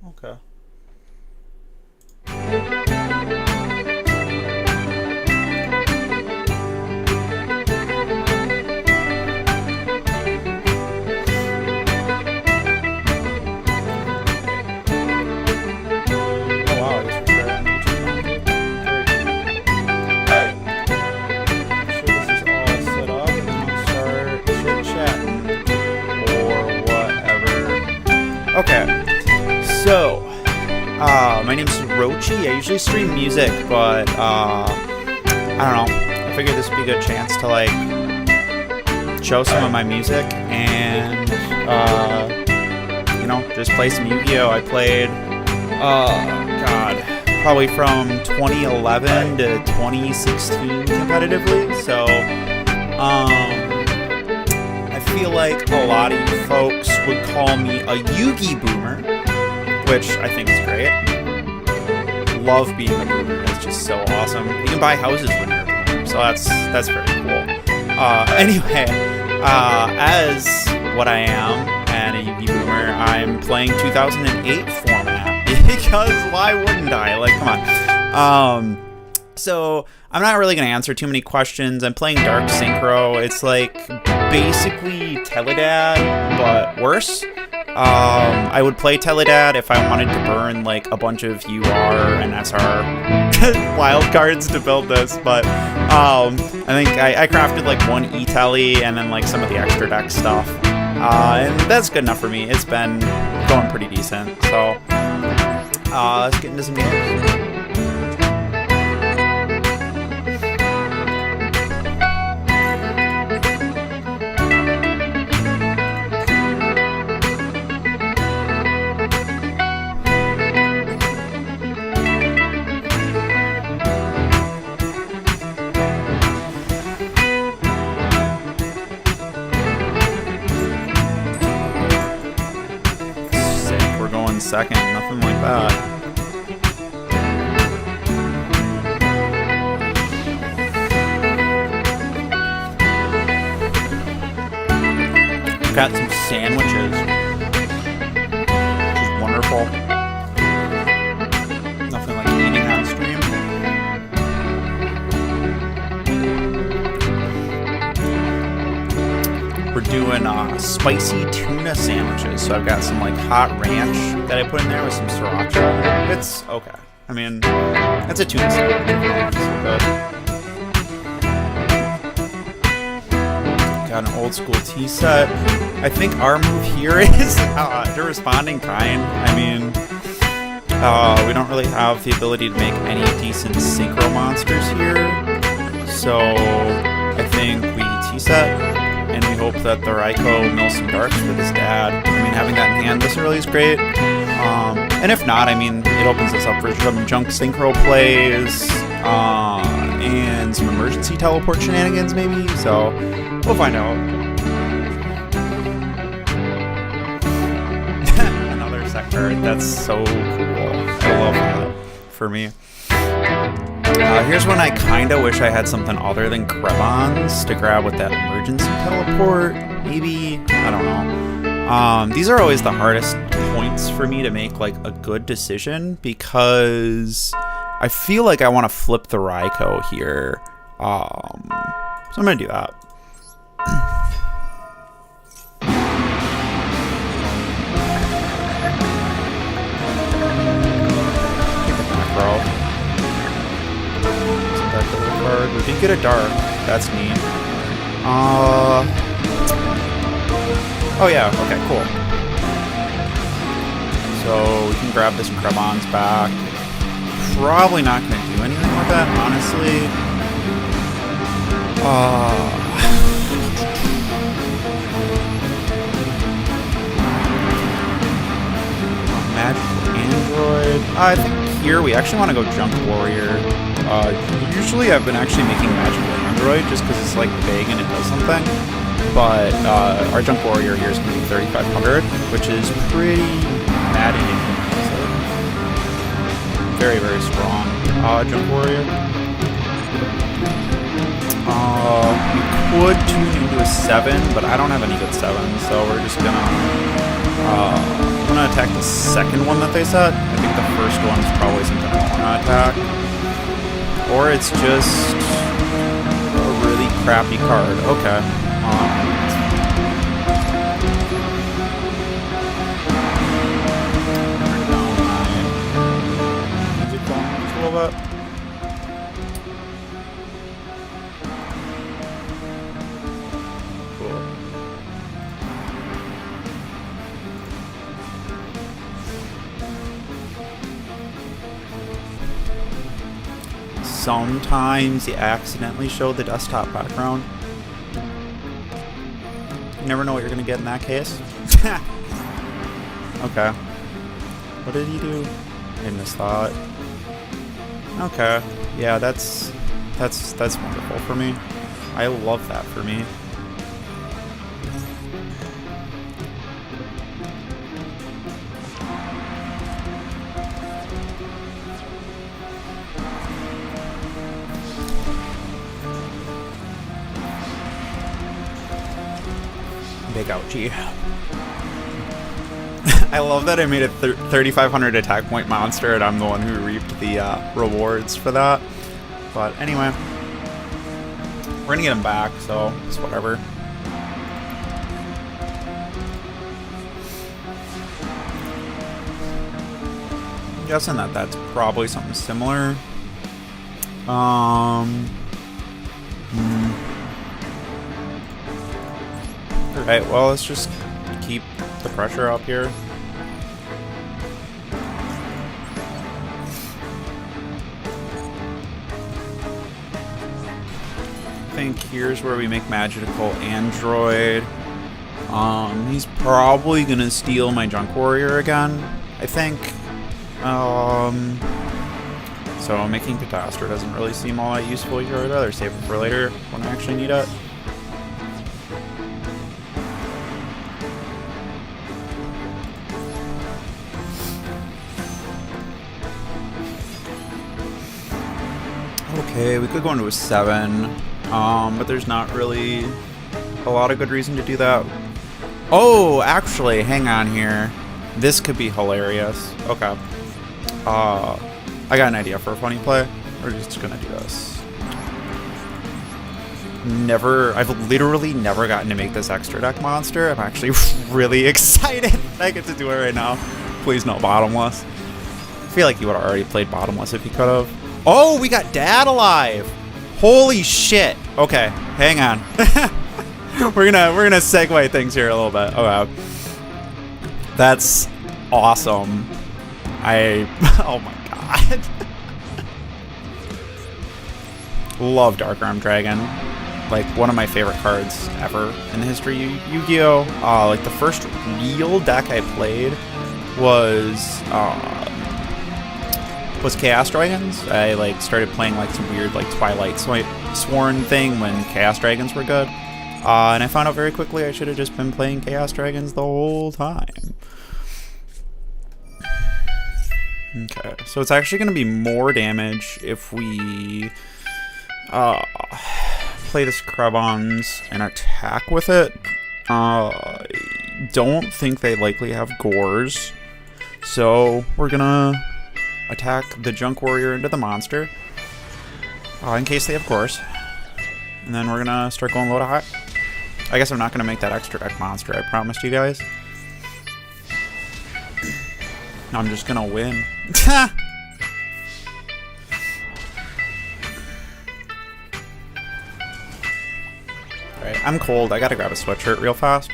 Okay. Oh wow, I guess we're sharing YouTube now. Very cool. Make sure this is all set up and then I'll start chit-chatting or whatever. Okay. So, my name's Rochi. I usually stream music, but I don't know. I figured this would be a good chance to like show some of my music and you know, just play some Yu-Gi-Oh! I played God, probably from 2011 to 2016 competitively. So I feel like a lot of you folks would call me a Yu-Gi boomer, which I think is great. Love being a boomer. It's just so awesome. You can buy houses when you're a boomer, so that's very cool. Anyway, as what I am and a Yu-Gi boomer, I'm playing 2008 format because why wouldn't I? Like, come on. So I'm not really going to answer too many questions. I'm playing Dark Synchro. It's like basically Teledad, but worse. I would play Teledad if I wanted to burn like a bunch of UR and SR wildcards to build this, but I think I crafted like one E-Tele and then like some of the extra deck stuff, and that's good enough for me. It's been going pretty decent, so let's get into some games. Second, nothing like that. Got some sandwiches, which is wonderful. Nothing like eating on stream. We're doing spicy tuna sandwiches, so I've got some like hot ranch that I put in there with some sriracha. It's okay. I mean, it's a tuna sandwich. Got an old school tea set. I think our move here is to responding kind. I mean, we don't really have the ability to make any decent synchro monsters here, so I think we tea set. And we hope that the Raiko mills some darks with his dad. I mean, having that in hand this early is great. And if not, I mean, it opens us up for some junk synchro plays and some emergency teleport shenanigans, maybe. So we'll find out. Another sector. That's so cool. I love that for me. Here's when I kinda wish I had something other than Krebons to grab with that emergency teleport. Maybe, I don't know. These are always the hardest points for me to make like a good decision because I feel like I want to flip the Raiko here. So I'm gonna do that. We did get a dark. That's neat. Oh yeah, okay, cool. So we can grab this Krebons back. Probably not going to do anything with that, honestly. Magical Android. I think here we actually want to go Junk Warrior. Usually I've been actually making Magical Android just because it's like big and it does something. But our Junk Warrior here is going to be 3,500, which is pretty maddening. Very, very strong Junk Warrior. We could tune into a 7, but I don't have any good 7s, so we're just gonna want to attack the second one that they set. I think the first one's probably something I want to attack. Or it's just a really crappy card. Okay. Turn down my music volume just a little bit. Sometimes you accidentally show the desktop background. You never know what you're gonna get in that case. Okay. What did he do? I missed that. Okay. Yeah, that's wonderful for me. I love that for me. Big ouchie. I love that I made a 3,500 attack point monster and I'm the one who reaped the rewards for that. But anyway, we're gonna get him back, so it's whatever. I'm guessing that that's probably something similar. Alright, well, let's just keep the pressure up here. I think here's where we make Magical Android. He's probably gonna steal my Junk Warrior again, I think. So making Catastrophe doesn't really seem all that useful here. I'd rather save it for later when I actually need it. Okay, we could go into a 7, but there's not really a lot of good reason to do that. Oh, actually, hang on here. This could be hilarious. Okay. I got an idea for a funny play. We're just gonna do this. I've literally never gotten to make this extra deck monster. I'm actually really excited that I get to do it right now. Please no bottomless. I feel like you would have already played bottomless if you could have. Oh, we got Dad alive! Holy shit! Okay, hang on. we're gonna segue things here a little bit. Okay, that's awesome. Oh my god. Love Dark Arm Dragon. Like one of my favorite cards ever in the history of Yu-Gi-Oh! Like the first real deck I played was Chaos Dragons. I like started playing like some weird like Twilight Sworn thing when Chaos Dragons were good. And I found out very quickly I should have just been playing Chaos Dragons the whole time. Okay, so it's actually going to be more damage if we play this Krebons and attack with it. Don't think they likely have Gores, so we're gonna attack the Junk Warrior into the monster in case they have Gores, and then we're gonna start going low to high. I guess I'm not gonna make that extra deck monster I promised you guys. I'm just gonna win. Alright, I'm cold. I gotta grab a sweatshirt real fast.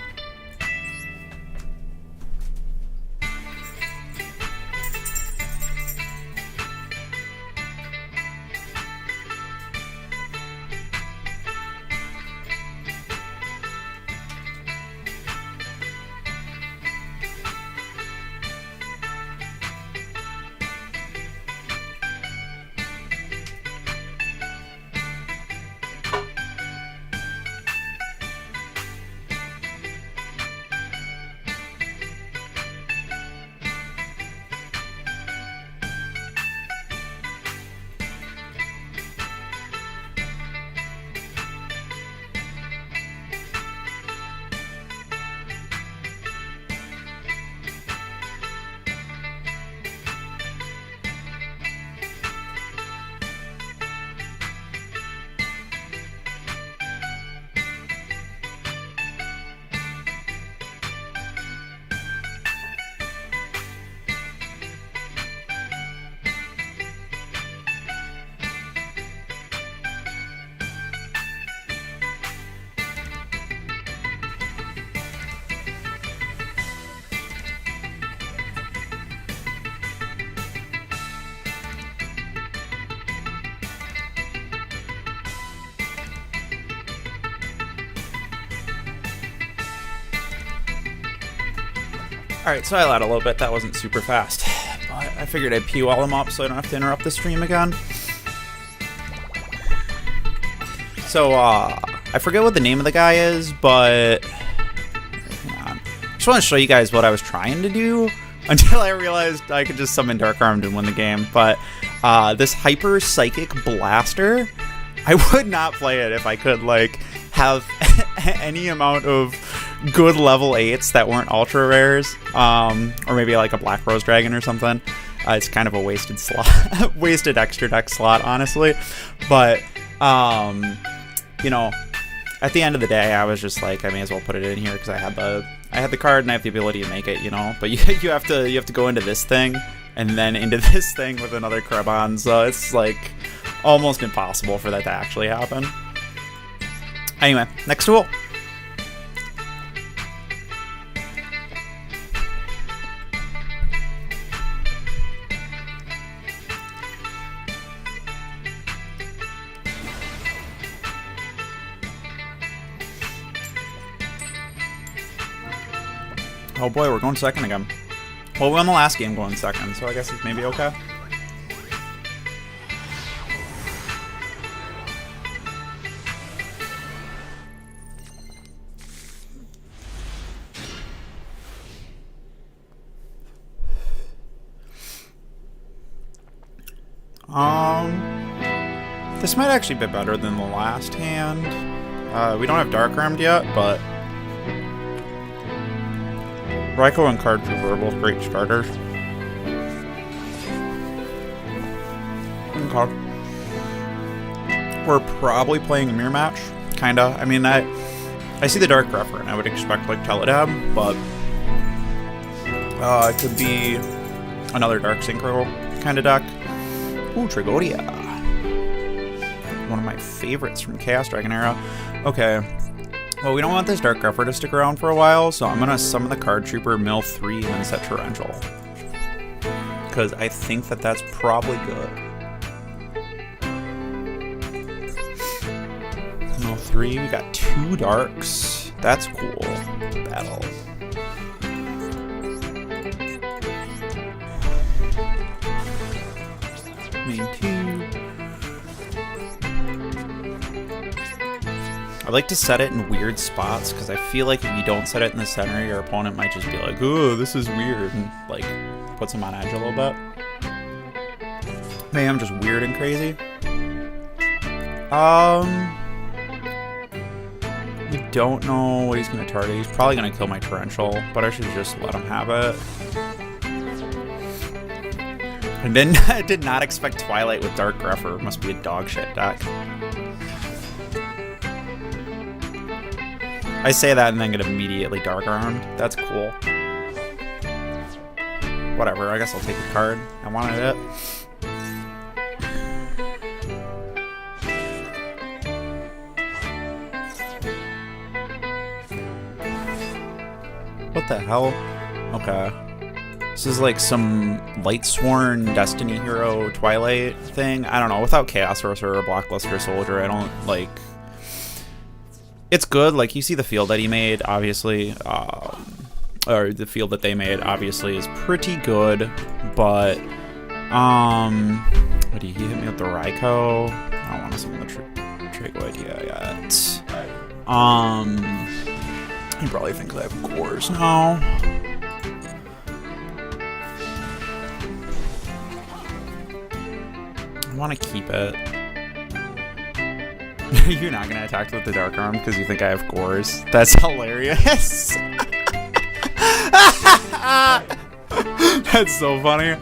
Alright, so I lied a little bit. That wasn't super fast. But I figured I'd pee while I'm up so I don't have to interrupt the stream again. So, I forget what the name of the guy is, but... hang on. Just want to show you guys what I was trying to do until I realized I could just summon Dark Armed and win the game. But, this Hyper Psychic Blaster, I would not play it if I could, like, have any amount of good level 8s that weren't ultra rares, or maybe like a Black Rose Dragon or something. It's kind of a wasted slot, wasted extra deck slot, honestly. But, you know, at the end of the day, I was just like, I may as well put it in here because I had the card and I have the ability to make it, you know. But you have to go into this thing and then into this thing with another Krabon, so it's like almost impossible for that to actually happen. Anyway, next duel. Oh boy, we're going second again. Well, we won the last game going second, so I guess it's maybe okay. This might actually be better than the last hand. We don't have Dark Armed yet, but Raikou and Card Trooper are both great starters. Okay. We're probably playing a mirror match, kinda. I mean, I see the Dark Grepher, and I would expect like Teledab, but it could be another Dark Synchro kind of deck. Ooh, Trigodia. One of my favorites from Chaos Dragon era. Okay. Well, we don't want this Dark Grepher to stick around for a while, so I'm going to summon the Card Trooper, mill 3, and then set Torrential. Because I think that that's probably good. Mill 3, we got 2 Darks. That's cool. Battle. Main 2. I like to set it in weird spots because I feel like if you don't set it in the center, your opponent might just be like, "Oh, this is weird," and like puts them on edge a little bit. Maybe I'm just weird and crazy. We don't know what he's going to target. He's probably going to kill my Torrential, but I should just let him have it. And then I did not expect Twilight with Dark Grepher. Must be a dog shit deck. I say that and then get immediately Dark Armed. That's cool. Whatever, I guess I'll take the card. I wanted it. What the hell? Okay. This is like some Lightsworn Destiny Hero Twilight thing. I don't know. Without Chaos Sorcerer or Blockbuster Soldier, I don't like... It's good. Like, you see the field that he made, obviously. Or the field that they made, obviously, is pretty good. But, what did he hit me with the Raikou? I don't want to summon the Trigo idea yet. He probably thinks I have cores now. I want to keep it. You're not gonna attack with the Dark Arm because you think I have cores. That's hilarious. That's so funny.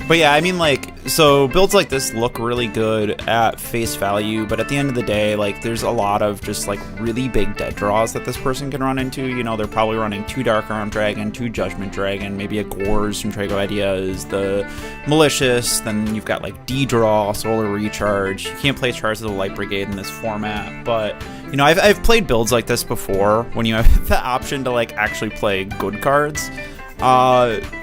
But yeah, I mean, like, so builds like this look really good at face value, but at the end of the day, like, there's a lot of just like really big dead draws that this person can run into. You know, they're probably running 2 Dark Arm Dragon, 2 Judgment Dragon, maybe a Gores from Trago Ideas, the Malicious, then you've got like D-Draw, Solar Recharge. You can't play Charge of the Light Brigade in this format, but, you know, I've played builds like this before when you have the option to like actually play good cards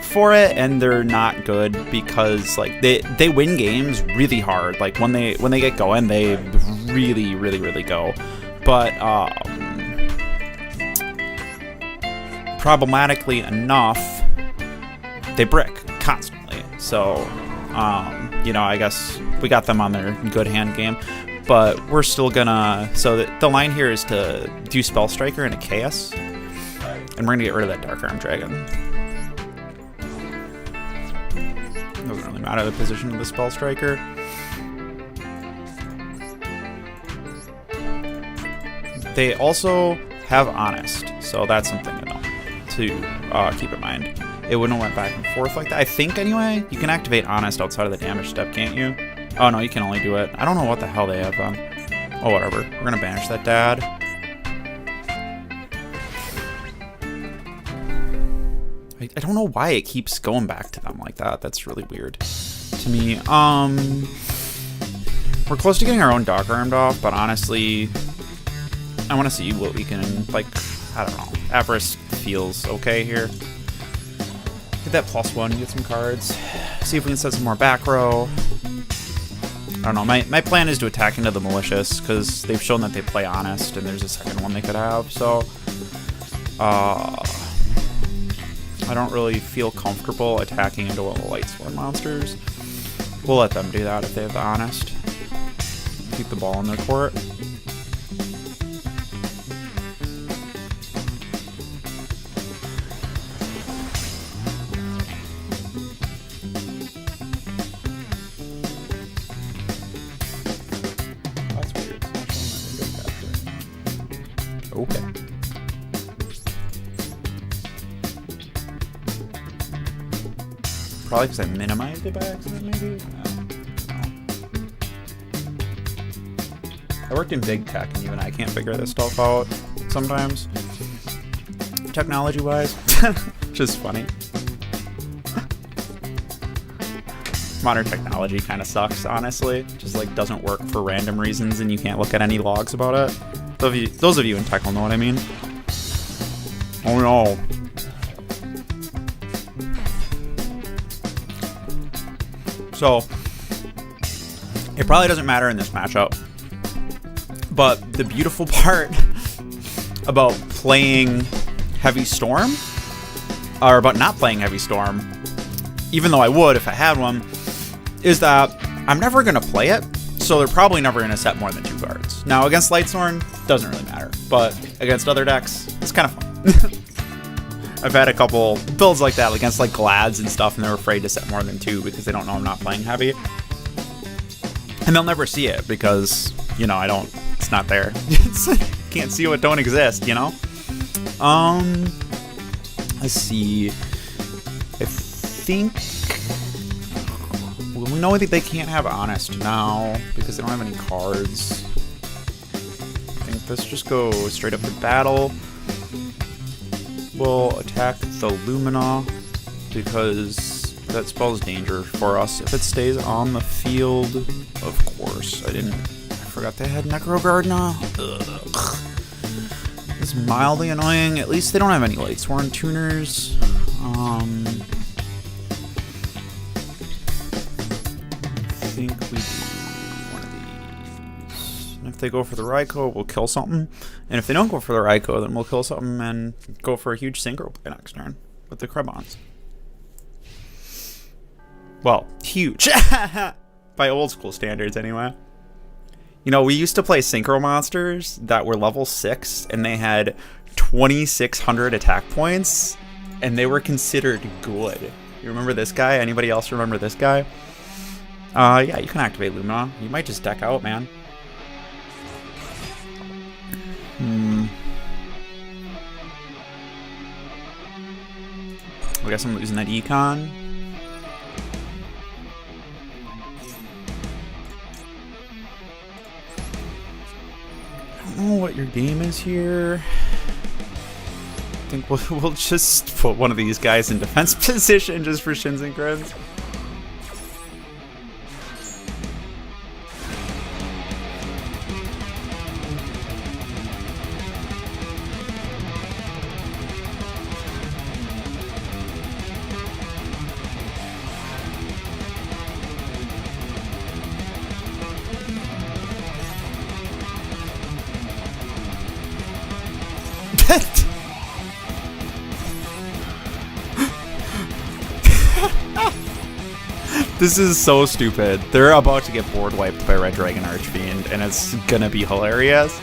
for it, and they're not good because like they win games really hard. Like when they get going, they really go. But problematically enough, they brick constantly. So, you know, I guess we got them on their good hand game, but we're still gonna... So the line here is to do Spell Striker into Chaos, and we're gonna get rid of that Dark Arm Dragon. Doesn't really matter the position of the Spell Striker. They also have Honest, so that's something to know, to keep in mind. It wouldn't have went back and forth like that. I think, anyway, you can activate Honest outside of the damage step, can't you? Oh, no, you can only do it. I don't know what the hell they have on. Oh, whatever. We're going to banish that dad. I don't know why it keeps going back to them like that. That's really weird to me. We're close to getting our own Dark Armed off, but honestly, I want to see what we can, like, I don't know. Avarice feels okay here. Get that +1, get some cards. See if we can set some more back row. I don't know. My plan is to attack into the Malicious, because they've shown that they play Honest, and there's a second one they could have, so... I don't really feel comfortable attacking into one of the Lightsworn monsters. We'll let them do that if they have the Honest. Keep the ball in their court. That's weird. Okay. Probably because I minimized it by accident, maybe? I worked in big tech, and even I can't figure this stuff out sometimes. Technology-wise. Just funny. Modern technology kind of sucks, honestly. Just, like, doesn't work for random reasons, and you can't look at any logs about it. Those of you in tech will know what I mean. Oh, no. So, it probably doesn't matter in this matchup, but the beautiful part about playing Heavy Storm, or about not playing Heavy Storm, even though I would if I had one, is that I'm never going to play it, so they're probably never going to set more than 2 cards. Now, against Lightsworn, doesn't really matter, but against other decks, it's kind of fun. I've had a couple builds like that against like Glads and stuff, and they're afraid to set more than 2 because they don't know I'm not playing heavy. And they'll never see it because, you know, it's not there. Can't see what don't exist, you know? Let's see. I think... Well, we know that they can't have Honest now because they don't have any cards. I think let's just go straight up to battle. We'll attack the Lumina because that spells danger for us if it stays on the field. Of course, I forgot they had Necro Gardener. Ugh. It's mildly annoying. At least they don't have any Lightsworn tuners. I think we do one of these. And if they go for the Raikou, we'll kill something. And if they don't go for the Raikou, then we'll kill something and go for a huge synchro play next turn with the Krebons. Well, huge. By old school standards, anyway. You know, we used to play synchro monsters that were level 6, and they had 2,600 attack points, and they were considered good. You remember this guy? Anybody else remember this guy? Yeah, you can activate Lumina. You might just deck out, man. I guess I'm losing that econ. I don't know what your game is here. I think we'll just put one of these guys in defense position just for shins and grins. This is so stupid. They're about to get board wiped by Red Dragon Archfiend, and it's gonna be hilarious.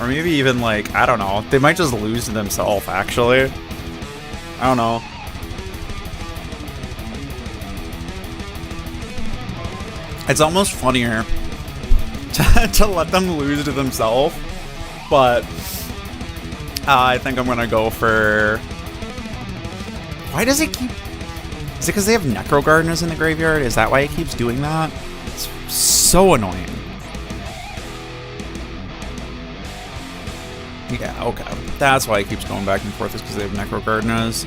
Or maybe even, like, I don't know. They might just lose to themselves, actually. I don't know. It's almost funnier to let them lose to themselves, but I think I'm gonna go for... Why does it keep... Is it because they have Necro Gardeners in the graveyard? Is that why it keeps doing that? It's so annoying. Yeah, okay. That's why it keeps going back and forth, is because they have Necro Gardeners.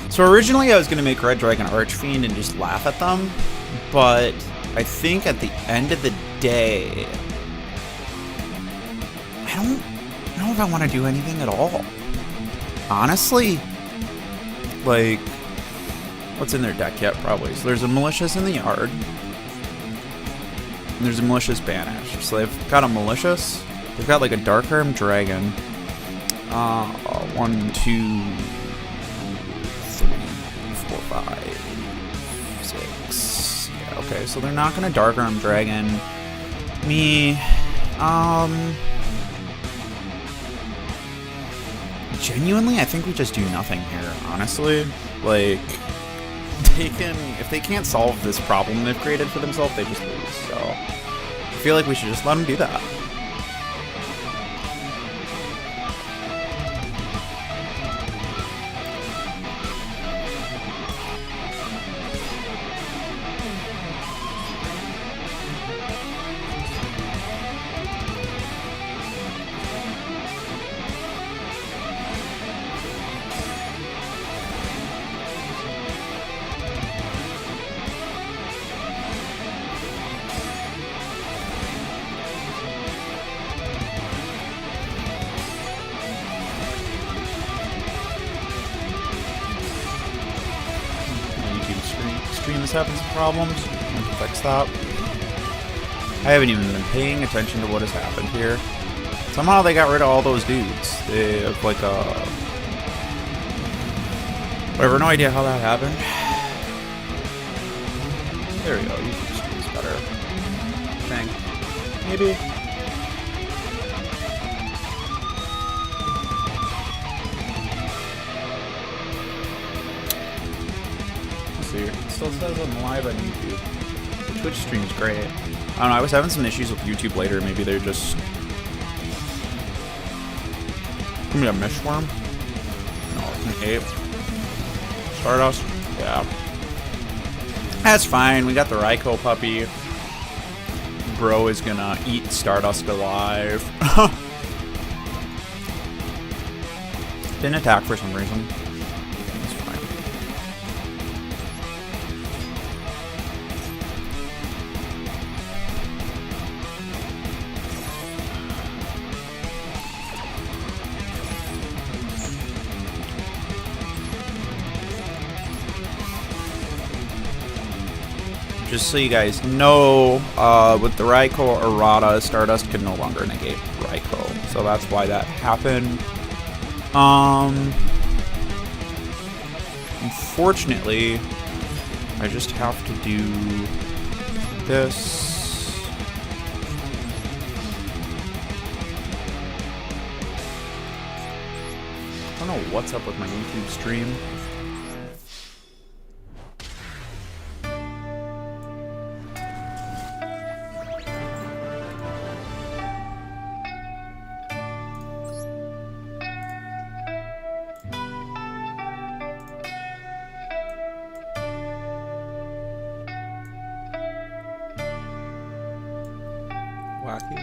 So originally I was going to make Red Dragon Archfiend and just laugh at them, but I think at the end of the day, I don't know if I want to do anything at all. Honestly, like, what's in their deck yet? Probably. So there's a Malicious in the yard, and there's a Malicious banished. So they've got a Malicious. They've got like a Dark Arm Dragon. 1, 2, 3, 4, 5, 6. Yeah, okay, so they're not gonna Dark Arm Dragon me. Genuinely, I think we just do nothing here, honestly. Like, if they can't solve this problem they've created for themselves, they just lose. So I feel like we should just let them do that. Stream is having some problems. I can fix that. I haven't even been paying attention to what has happened here. Somehow they got rid of all those dudes. They have like a... Whatever, no idea how that happened. There we go, YouTube stream's better. I think. Maybe. It still says I'm live on YouTube. The Twitch stream's great. I don't know, I was having some issues with YouTube later. Maybe they're just... Give me a Meshworm? No, it's an 8. Stardust? Yeah. That's fine, we got the Raikou puppy. Bro is gonna eat Stardust alive. Didn't attack for some reason. Just so you guys know, with the Raikou errata, Stardust can no longer negate Raikou. So that's why that happened. Unfortunately, I just have to do this. I don't know what's up with my YouTube stream. Wacky.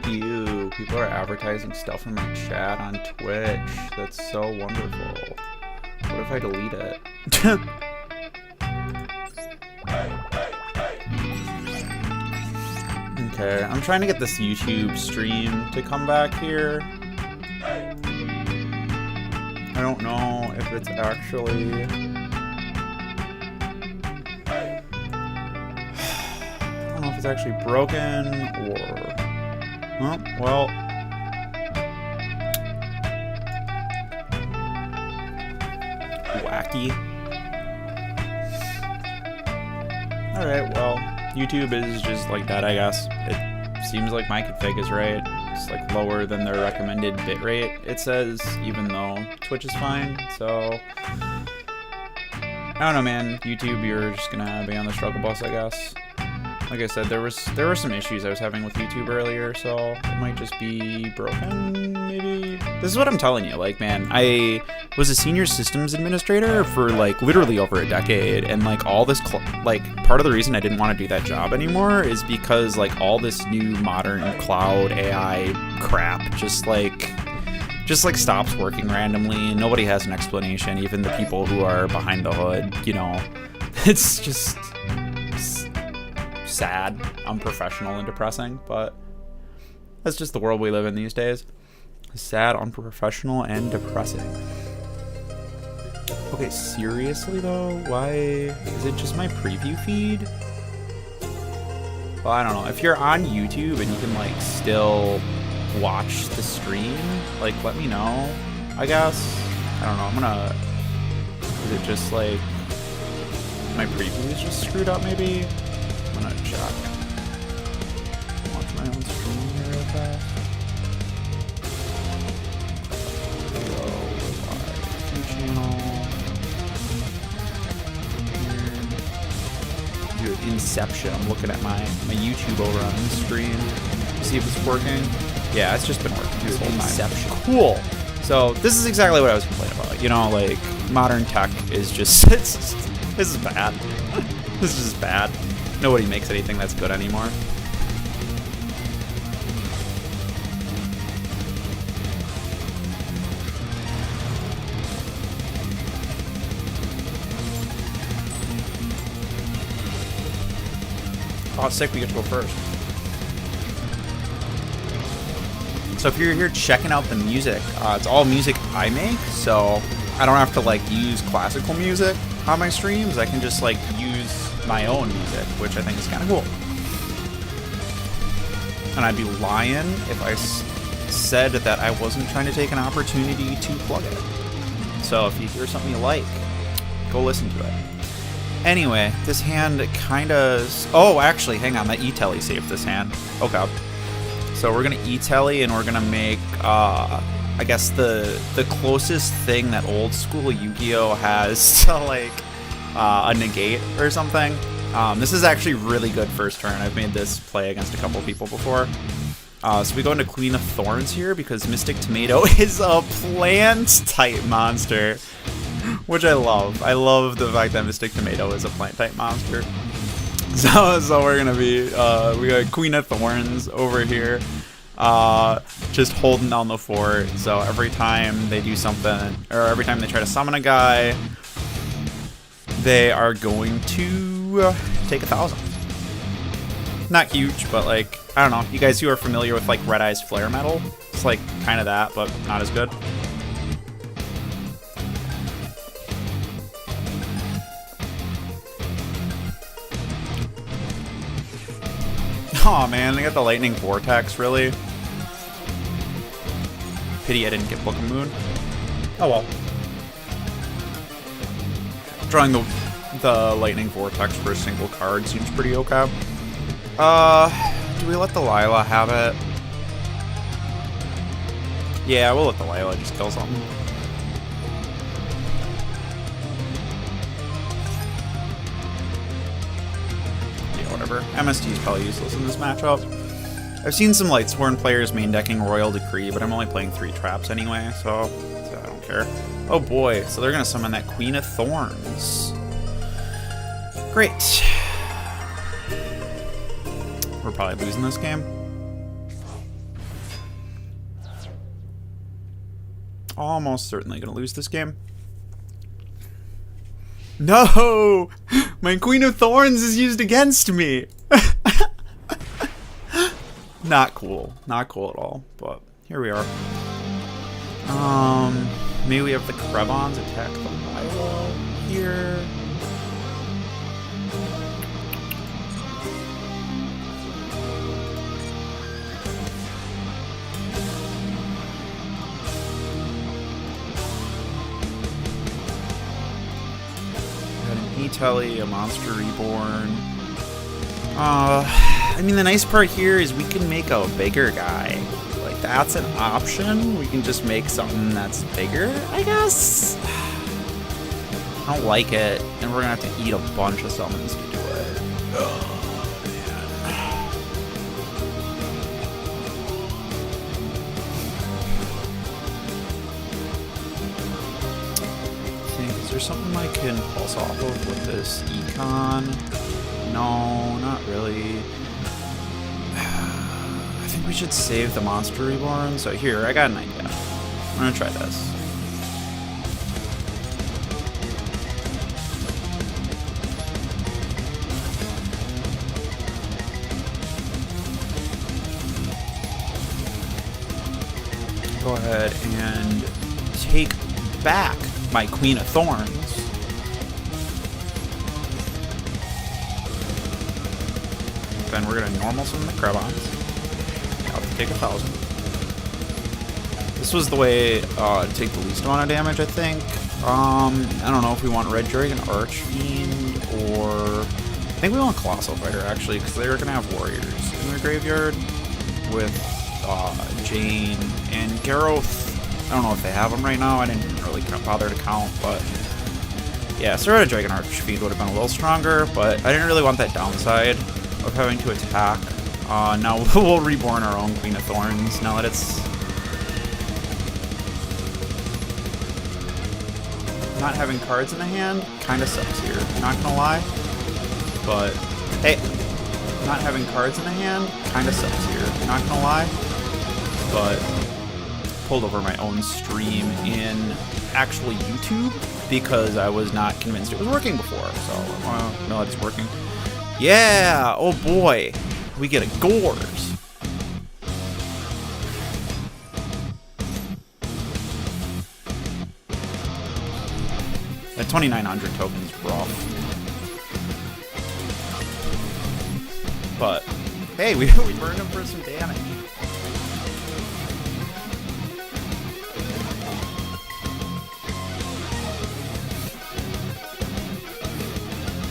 Ew, people are advertising stuff in my chat on Twitch. That's so wonderful. What if I delete it? Okay, I'm trying to get this YouTube stream to come back here. I don't know if it's actually... I don't know if it's actually broken or... Oh, well... Wacky. Alright, well, YouTube is just like that, I guess. It seems like my config is right. It's like lower than their recommended bitrate, it says, even though Twitch is fine, so... I don't know, man. YouTube, you're just gonna be on the struggle bus, I guess. Like I said, there were some issues I was having with YouTube earlier, so it might just be broken, maybe? This is what I'm telling you, like, man, I was a senior systems administrator for, like, literally over a decade, and, like, all this, like, part of the reason I didn't want to do that job anymore is because, like, all this new modern cloud AI crap just stops working randomly, and nobody has an explanation, even the people who are behind the hood, you know. It's just... sad, unprofessional, and depressing, but that's just the world we live in these days. Sad, unprofessional, and depressing. Okay, seriously though, why is it just my preview feed? Well, I don't know. If you're on YouTube and you can like still watch the stream, like let me know, I guess. I don't know, I'm gonna... Is it just like my preview is just screwed up maybe? I'm gonna check. Watch my own stream here real fast. Channel. Do Inception. I'm looking at my YouTube over on the screen. See if it's working. Yeah, it's just been working this whole time. Inception. Cool. So this is exactly what I was complaining about. You know, like modern tech is just this is bad. This is just bad. Nobody makes anything that's good anymore. Oh, sick, we get to go first. So if you're here checking out the music, it's all music I make, so I don't have to like use classical music on my streams. I can just like use my own music, which I think is kind of cool. And I'd be lying if I said that I wasn't trying to take an opportunity to plug it. So if you hear something you like, go listen to it. Anyway, this hand kind of... Oh, actually, hang on. That E-Telly saved this hand. Okay. So we're going to E-Telly, and we're going to make, I guess, the closest thing that old school Yu-Gi-Oh! Has to, like... a negate or something. This is actually really good first turn. I've made this play against a couple people before. So we go into Queen of Thorns here because Mystic Tomato is a plant type monster, which I love. I love the fact that Mystic Tomato is a plant type monster. So we're gonna be we got Queen of Thorns over here, just holding down the fort. So every time they do something, or every time they try to summon a guy, they are going to take 1,000. Not huge, but like, I don't know. You guys who are familiar with like Red Eye's Flare Metal, it's like kind of that, but not as good. Oh man, they got the Lightning Vortex, really? Pity I didn't get Book of Moon. Oh well. Drawing the Lightning Vortex for a single card seems pretty okay. Do we let the Lila have it? Yeah, we'll let the Lila just kill something. Yeah, whatever. MST is probably useless in this matchup. I've seen some Lightsworn players main decking Royal Decree, but I'm only playing 3 traps anyway, so I don't care. Oh boy, so they're gonna summon that Queen of Thorns. Great. We're probably losing this game. Almost certainly gonna lose this game. No! My Queen of Thorns is used against me! Not cool. Not cool at all, but here we are. Maybe we have the Krevons attack the rival here. Telly, a Monster Reborn. I mean, the nice part here is we can make a bigger guy. Like, that's an option. We can just make something that's bigger, I guess. I don't like it, and we're gonna have to eat a bunch of summons to do it. Oh, man. Is there something I can pulse off of with this econ? No, not really. I think we should save the Monster Reborn. So here, I got an idea. I'm gonna try this. Go ahead and take back my Queen of Thorns. Then we're gonna normal summon the Krevons. I'll take 1,000. This was the way to take the least amount of damage, I think. I don't know if we want Red Dragon Archfiend or I think we want Colossal Fighter actually, because they're gonna have warriors in their graveyard with Jane and Garroth. I don't know if they have them right now. I didn't really bother to count, but yeah, so Red Dragon Archfiend would have been a little stronger, but I didn't really want that downside of having to attack. Now we'll reborn our own Queen of Thorns now that it's not having cards in the hand. Kind of sucks here, not gonna lie. But hey, not having cards in the hand kind of sucks here, not gonna lie. But pulled over my own stream in actually YouTube because I was not convinced it was working before. So no, it's working. Yeah, oh boy, we get a Gores. That 2,900 token's rough. But hey, we burned him for some damage.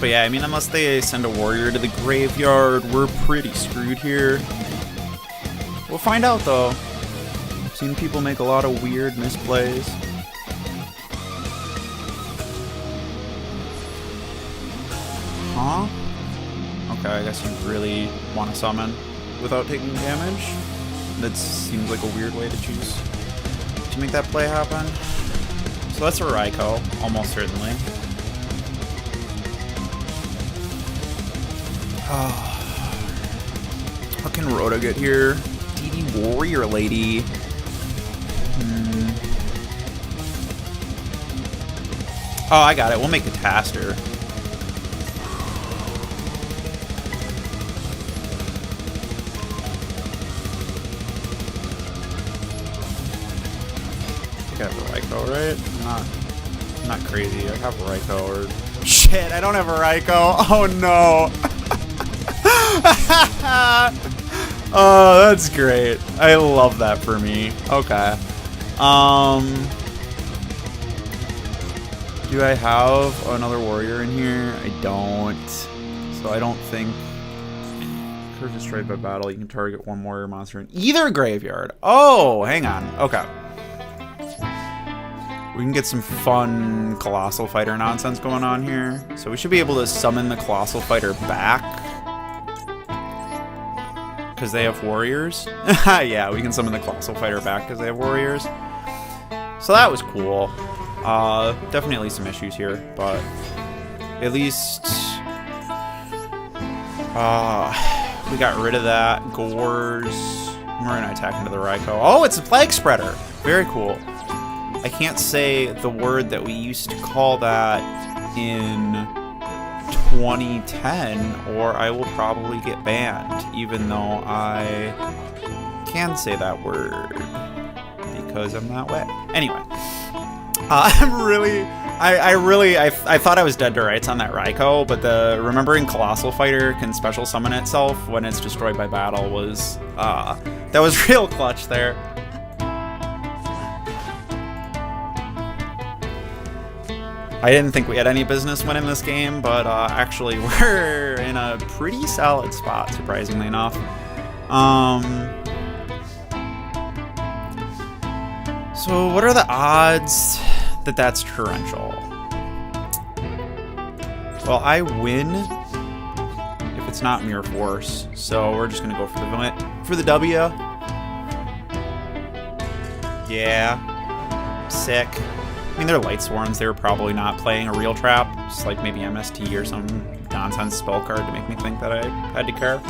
But yeah, I mean, unless they send a warrior to the graveyard, we're pretty screwed here. We'll find out, though. I've seen people make a lot of weird misplays. Huh? Okay, I guess you really want to summon without taking damage? That seems like a weird way to choose to make that play happen. So that's a Raikou, almost certainly. How can Rhoda get here? DD Warrior Lady. Oh, I got it. We'll make a Taster. I have a Raikou, right? I'm not crazy. I have a Raikou or... Shit, I don't have a Raikou. Oh no. Oh, that's great. I love that for me. Okay. Do I have another warrior in here? I don't. So I don't think... Curse destroyed by battle. You can target one warrior monster in either graveyard. Oh, hang on. Okay. We can get some fun Colossal Fighter nonsense going on here. So we should be able to summon the Colossal Fighter back. Because they have warriors. Yeah, we can summon the Colossal Fighter back because they have warriors. So that was cool. Definitely some issues here, but at least we got rid of that. Gores. We're gonna attack into the Raikou. Oh, it's a Flag Spreader. Very cool. I can't say the word that we used to call that in 2010, or I will probably get banned, even though I can say that word because I'm that way. Anyway, I'm really... I thought I was dead to rights on that Raikou, but the remembering Colossal Fighter can special summon itself when it's destroyed by battle was, that was real clutch there. I didn't think we had any business winning this game, but actually we're in a pretty solid spot, surprisingly enough. So what are the odds that that's torrential? Well, I win if it's not Mirror Force, so we're just gonna go for the W. Yeah, sick. I mean, they're Light Sworns. They were probably not playing a real trap, just like maybe MST or some nonsense spell card to make me think that I had to care.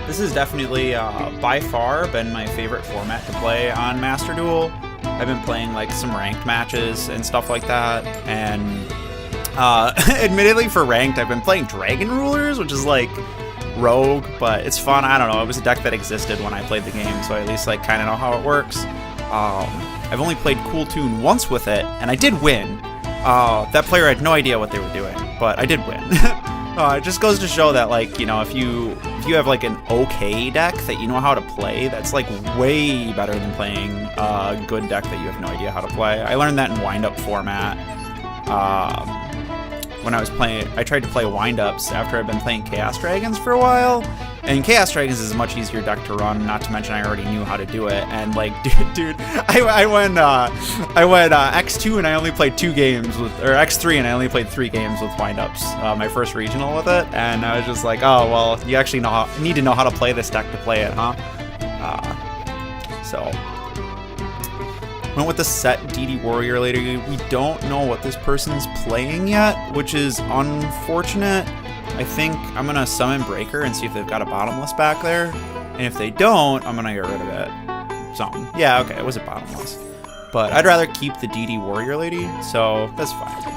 This has definitely, by far, been my favorite format to play on Master Duel. I've been playing, like, some ranked matches and stuff like that, and, admittedly for ranked, I've been playing Dragon Rulers, which is, like, rogue, but it's fun. I don't know, it was a deck that existed when I played the game, so I at least, like, kind of know how it works. I've only played Cool Tune once with it, and I did win. That player had no idea what they were doing, but I did win. It just goes to show that, like, you know, if you have, like, an okay deck that you know how to play, that's, like, way better than playing a good deck that you have no idea how to play. I learned that in wind-up format. When I was playing, I tried to play wind-ups after I'd been playing Chaos Dragons for a while, and Chaos Dragons is a much easier deck to run, not to mention I already knew how to do it, and, like, dude, I went X2 and I only played 2 games with, or X3 and I only played 3 games with wind-ups, my first regional with it, and I was just like, oh, well, you actually need to know how to play this deck to play it, huh? So... Went with the set DD Warrior Lady. We don't know what this person's playing yet, which is unfortunate. I think I'm gonna summon Breaker and see if they've got a bottomless back there. And if they don't, I'm gonna get rid of it. Something. Yeah, okay, it was a bottomless. But I'd rather keep the DD Warrior Lady, so that's fine.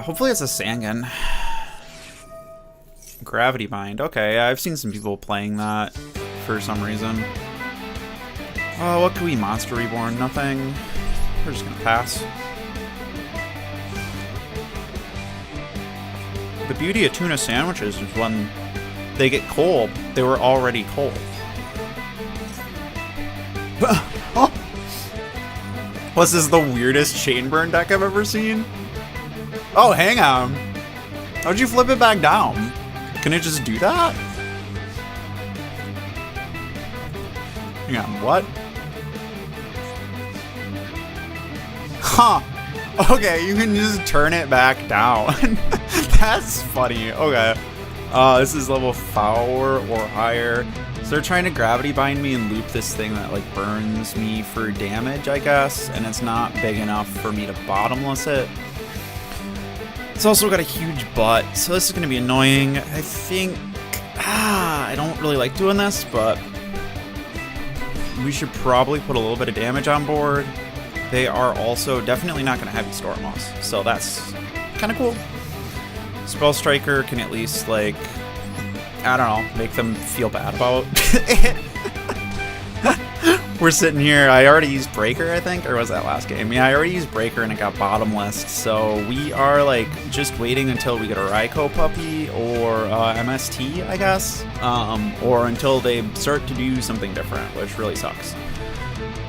Hopefully it's a Sangan. Gravity Bind. Okay, I've seen some people playing that for some reason. What can we Monster Reborn? Nothing. We're just gonna pass. The beauty of tuna sandwiches is when they get cold, they were already cold. Was this the weirdest chain burn deck I've ever seen? Oh, hang on. How'd you flip it back down? Can it just do that? Hang on, what? Huh. Okay, you can just turn it back down. That's funny. Okay. This is level 4 or higher. So they're trying to gravity bind me and loop this thing that, like, burns me for damage, I guess. And it's not big enough for me to bottomless it. It's also got a huge butt, so this is going to be annoying. I think... I don't really like doing this, but... we should probably put a little bit of damage on board. They are also definitely not going to heavy storm us, so that's kind of cool. Spell Striker can at least, like... I don't know, make them feel bad about it. We're sitting here, I already used Breaker, I think, or was that last game? Yeah, I already used Breaker and it got bottomless, so we are, like, just waiting until we get a Raikou puppy, or MST, I guess, or until they start to do something different, which really sucks.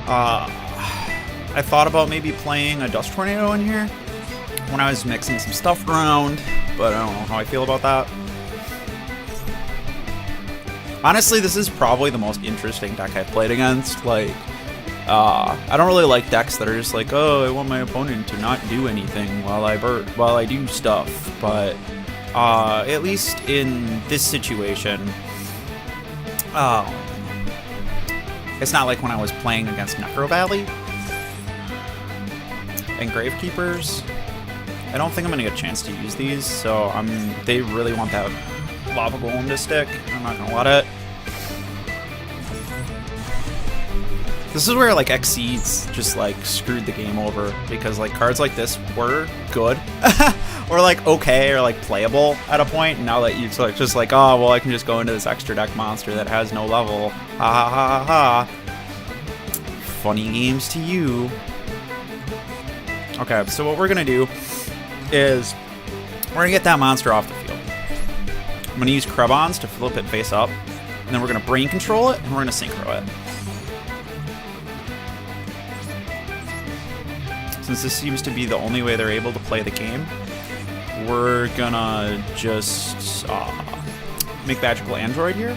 I thought about maybe playing a Dust Tornado in here when I was mixing some stuff around, but I don't know how I feel about that. Honestly, this is probably the most interesting deck I've played against. Like, I don't really like decks that are just like, oh, I want my opponent to not do anything while I do stuff. But at least in this situation, it's not like when I was playing against Necro Valley and Gravekeepers. I don't think I'm gonna get a chance to use these, so they really want that Lava Golem to stick. I'm not gonna let it. This is where like Xseeds just like screwed the game over, because like cards like this were good or like okay or like playable at a point. And now that you've like just like, oh well, I can just go into this extra deck monster that has no level. Ha ha ha ha. Funny games to you. Okay, so what we're gonna do is we're gonna get that monster off the field. I'm gonna use Krebons to flip it face up, and then we're gonna brain control it and we're gonna synchro it. Since this seems to be the only way they're able to play the game, we're gonna just make Magical Android here.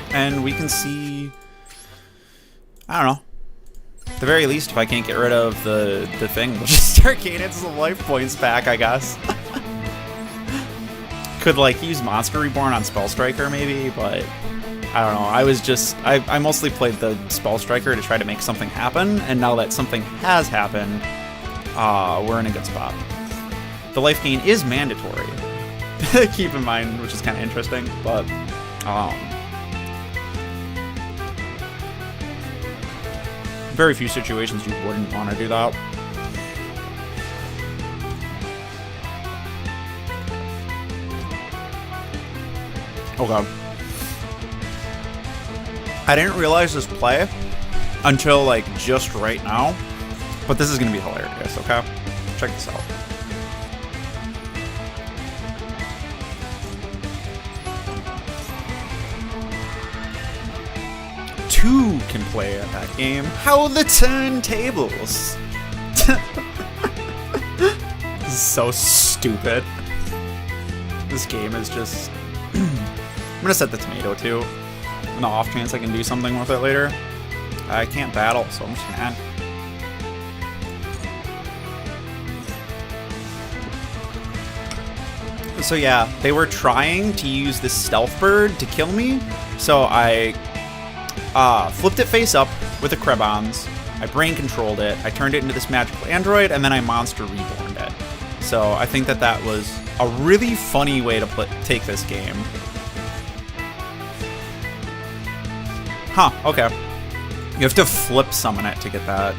And we can see, I don't know, at the very least, if I can't get rid of the thing, we'll just start gaining some life points back, I guess. Could like use Monster Reborn on Spell Striker maybe, but I don't know. I mostly played the Spell Striker to try to make something happen, and now that something has happened, we're in a good spot. The life gain is mandatory. Keep in mind, which is kind of interesting, but very few situations you wouldn't want to do that. Oh god. I didn't realize this play until like just right now, but this is gonna be hilarious, okay? Check this out. Two can play at that game. How the turntables! This is so stupid. This game is just... I'm gonna set the tomato too. On the off chance I can do something with it later. I can't battle, so I'm just gonna add. So yeah, they were trying to use this stealth bird to kill me, so I flipped it face up with the Krebons. I brain controlled it. I turned it into this magical android, and then I monster reborned it. So I think that that was a really funny way to take this game. Huh, okay. You have to flip summon it to get that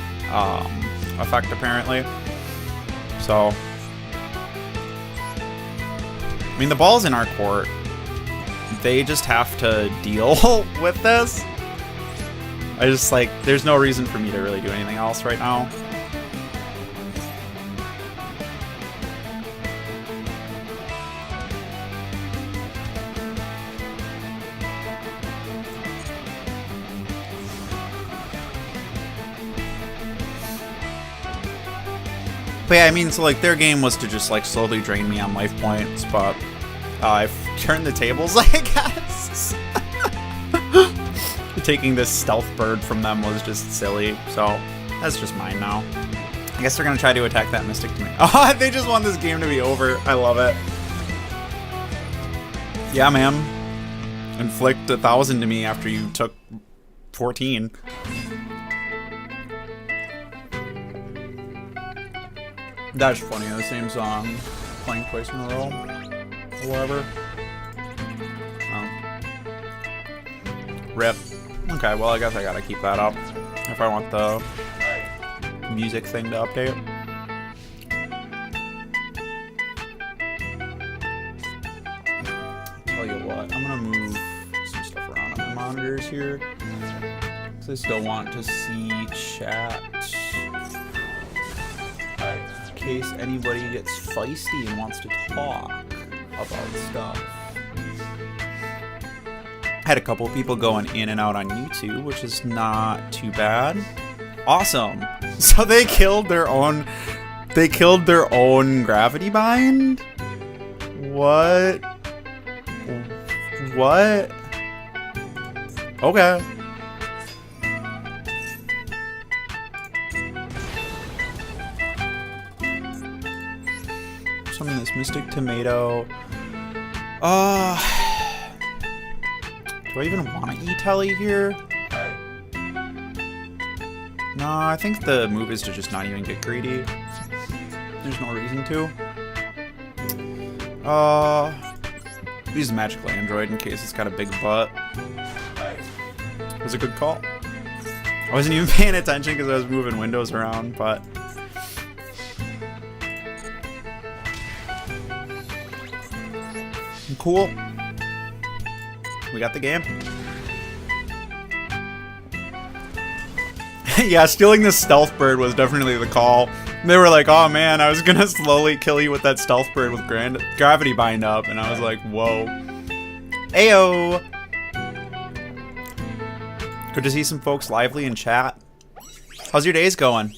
effect, apparently. So, I mean, the ball's in our court. They just have to deal with this. I just, like, there's no reason for me to really do anything else right now. But yeah, I mean, so like their game was to just like slowly drain me on life points, but I've turned the tables, I guess. Taking this stealth bird from them was just silly, so that's just mine now. I guess they're gonna try to attack that Mystic to me. Oh, they just want this game to be over. I love it. Yeah, ma'am. Inflict 1,000 to me after you took 14. That's funny, the same song playing twice in a row, or whatever. Oh. Rip. Okay, well I guess I gotta keep that up if I want the music thing to update. Tell you what, I'm gonna move some stuff around on the monitors here, because I still want to see chat. In case anybody gets feisty and wants to talk about stuff. Had a couple people going in and out on YouTube, which is not too bad. Awesome. So they killed their own gravity bind? What? What? Okay. Summon this Mystic Tomato. Do I even want to E-Telly here? No, I think the move is to just not even get greedy. There's no reason to. Use Magical Android in case it's got a big butt. was a good call. I wasn't even paying attention because I was moving windows around, but... Cool. We got the game. Yeah, stealing the stealth bird was definitely the call. They were like, oh man, I was gonna slowly kill you with that stealth bird with gravity bind up, and I was like, whoa. Ayo! Good to see some folks lively in chat. How's your days going?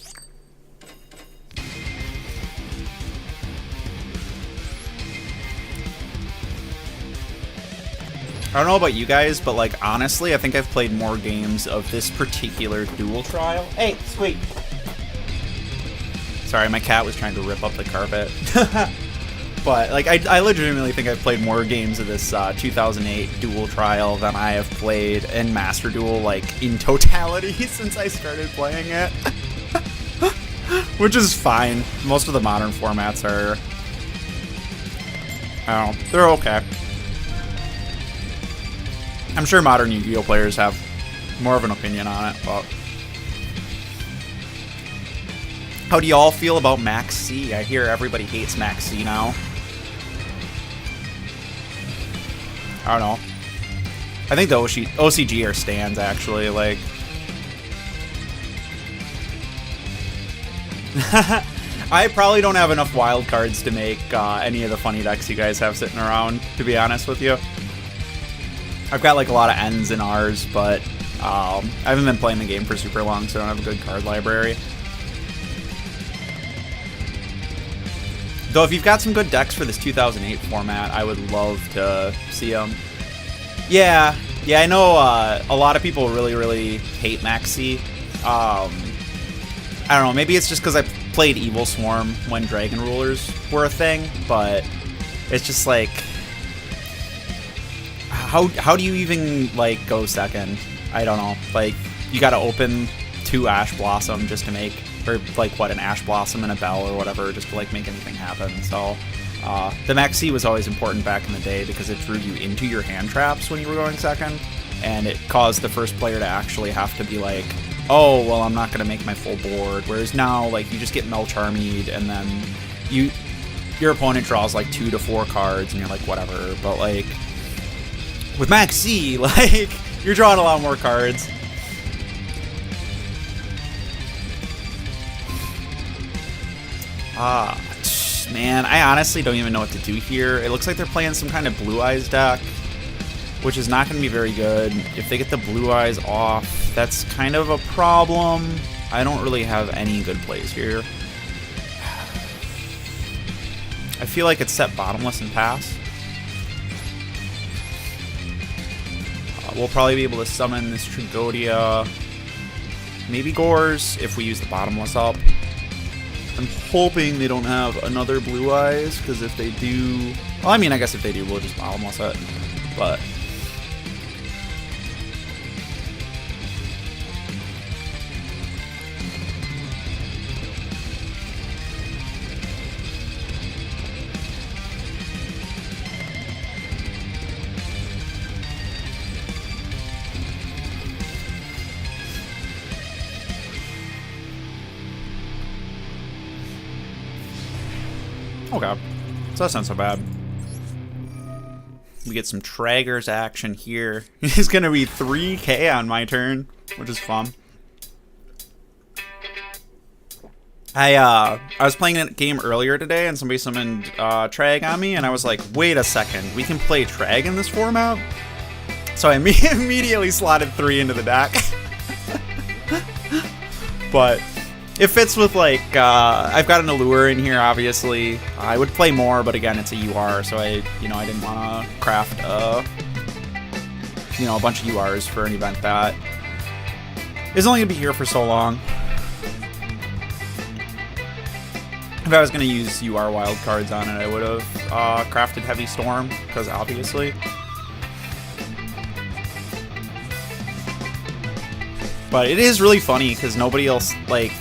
I don't know about you guys, but like honestly, I think I've played more games of this particular duel trial. Hey, sweet. Sorry, my cat was trying to rip up the carpet. But like, I legitimately think I've played more games of this 2008 duel trial than I have played in Master Duel, like in totality, since I started playing it. Which is fine. Most of the modern formats are, I don't know, they're okay. I'm sure modern Yu-Gi-Oh players have more of an opinion on it, but... How do y'all feel about Max C? I hear everybody hates Max C now. I don't know. I think the OCG are stands, actually, like... I probably don't have enough wild cards to make any of the funny decks you guys have sitting around, to be honest with you. I've got like a lot of N's and R's, but I haven't been playing the game for super long, so I don't have a good card library. Though if you've got some good decks for this 2008 format, I would love to see them. Yeah, I know a lot of people really hate Max C. I don't know, maybe it's just because I played Evil Swarm when Dragon Rulers were a thing, but it's just like... How do you even, like, go second? I don't know. Like, you gotta open 2 Ash Blossom just to make, or, like, what, an Ash Blossom and a Bell or whatever, just to, like, make anything happen. So, the Max C was always important back in the day because it drew you into your hand traps when you were going second, and it caused the first player to actually have to be like, oh, well, I'm not gonna make my full board. Whereas now, like, you just get Melcharmied, and then your opponent draws, like, 2 to 4 cards, and you're like, whatever. But, like... With Max C, like, you're drawing a lot more cards. Man, I honestly don't even know what to do here. It looks like they're playing some kind of Blue Eyes deck, which is not going to be very good. If they get the Blue Eyes off, that's kind of a problem. I don't really have any good plays here. I feel like it's set bottomless and pass. We'll probably be able to summon this Tragodia, maybe Gores, if we use the bottomless up. I'm hoping they don't have another Blue Eyes, because if they do... Well, I mean, I guess if they do, we'll just bottomless it. But... Okay, so that's not so bad. We get some Traggers action here. It's gonna be 3k on my turn, which is fun. I was playing a game earlier today, and somebody summoned Trag on me, and I was like, wait a second, we can play Trag in this format? So I immediately slotted 3 into the deck. But... it fits with, like, I've got an Allure in here, obviously. I would play more, but again, it's a UR, so I didn't want to craft, a bunch of URs for an event that is only going to be here for so long. If I was going to use UR wildcards on it, I would have crafted Heavy Storm, because obviously. But it is really funny, because nobody else, like...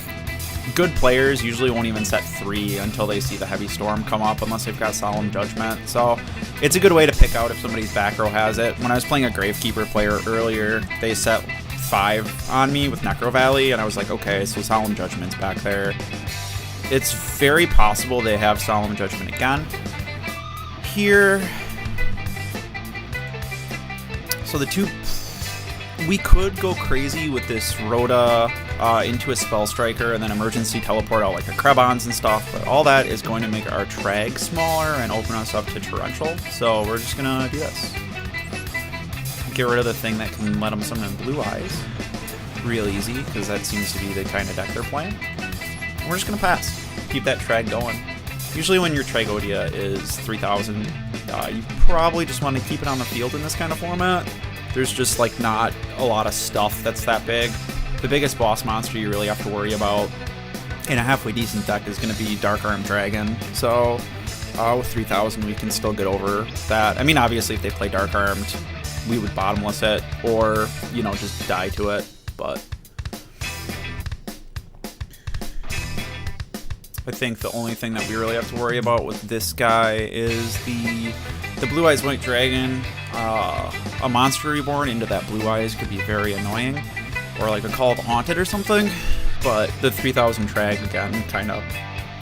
good players usually won't even set 3 until they see the Heavy Storm come up, unless they've got Solemn Judgment. So it's a good way to pick out if somebody's back row has it. When I was playing a Gravekeeper player earlier, they set 5 on me with Necro Valley, and I was like, okay, so Solemn Judgment's back there. It's very possible they have Solemn Judgment again. Here... So the two... We could go crazy with this Rhoda into a Spell Striker and then emergency teleport out like a Krebons and stuff, but all that is going to make our Trag smaller and open us up to Torrential, so we're just gonna do this. Get rid of the thing that can let them summon Blue Eyes. Real easy, because that seems to be the kind of deck they're playing. And we're just gonna pass. Keep that Trag going. Usually when your Tragodia is 3,000, you probably just want to keep it on the field in this kind of format. There's just like not a lot of stuff that's that big. The biggest boss monster you really have to worry about in a halfway decent deck is going to be Dark Arm Dragon. So with 3,000 we can still get over that. I mean, obviously if they play Dark Armed, we would bottomless it or, you know, just die to it. But I think the only thing that we really have to worry about with this guy is the Blue Eyes White Dragon. A Monster Reborn into that Blue Eyes could be very annoying, or like a Call of the Haunted or something, but the 3,000 Trag again kind of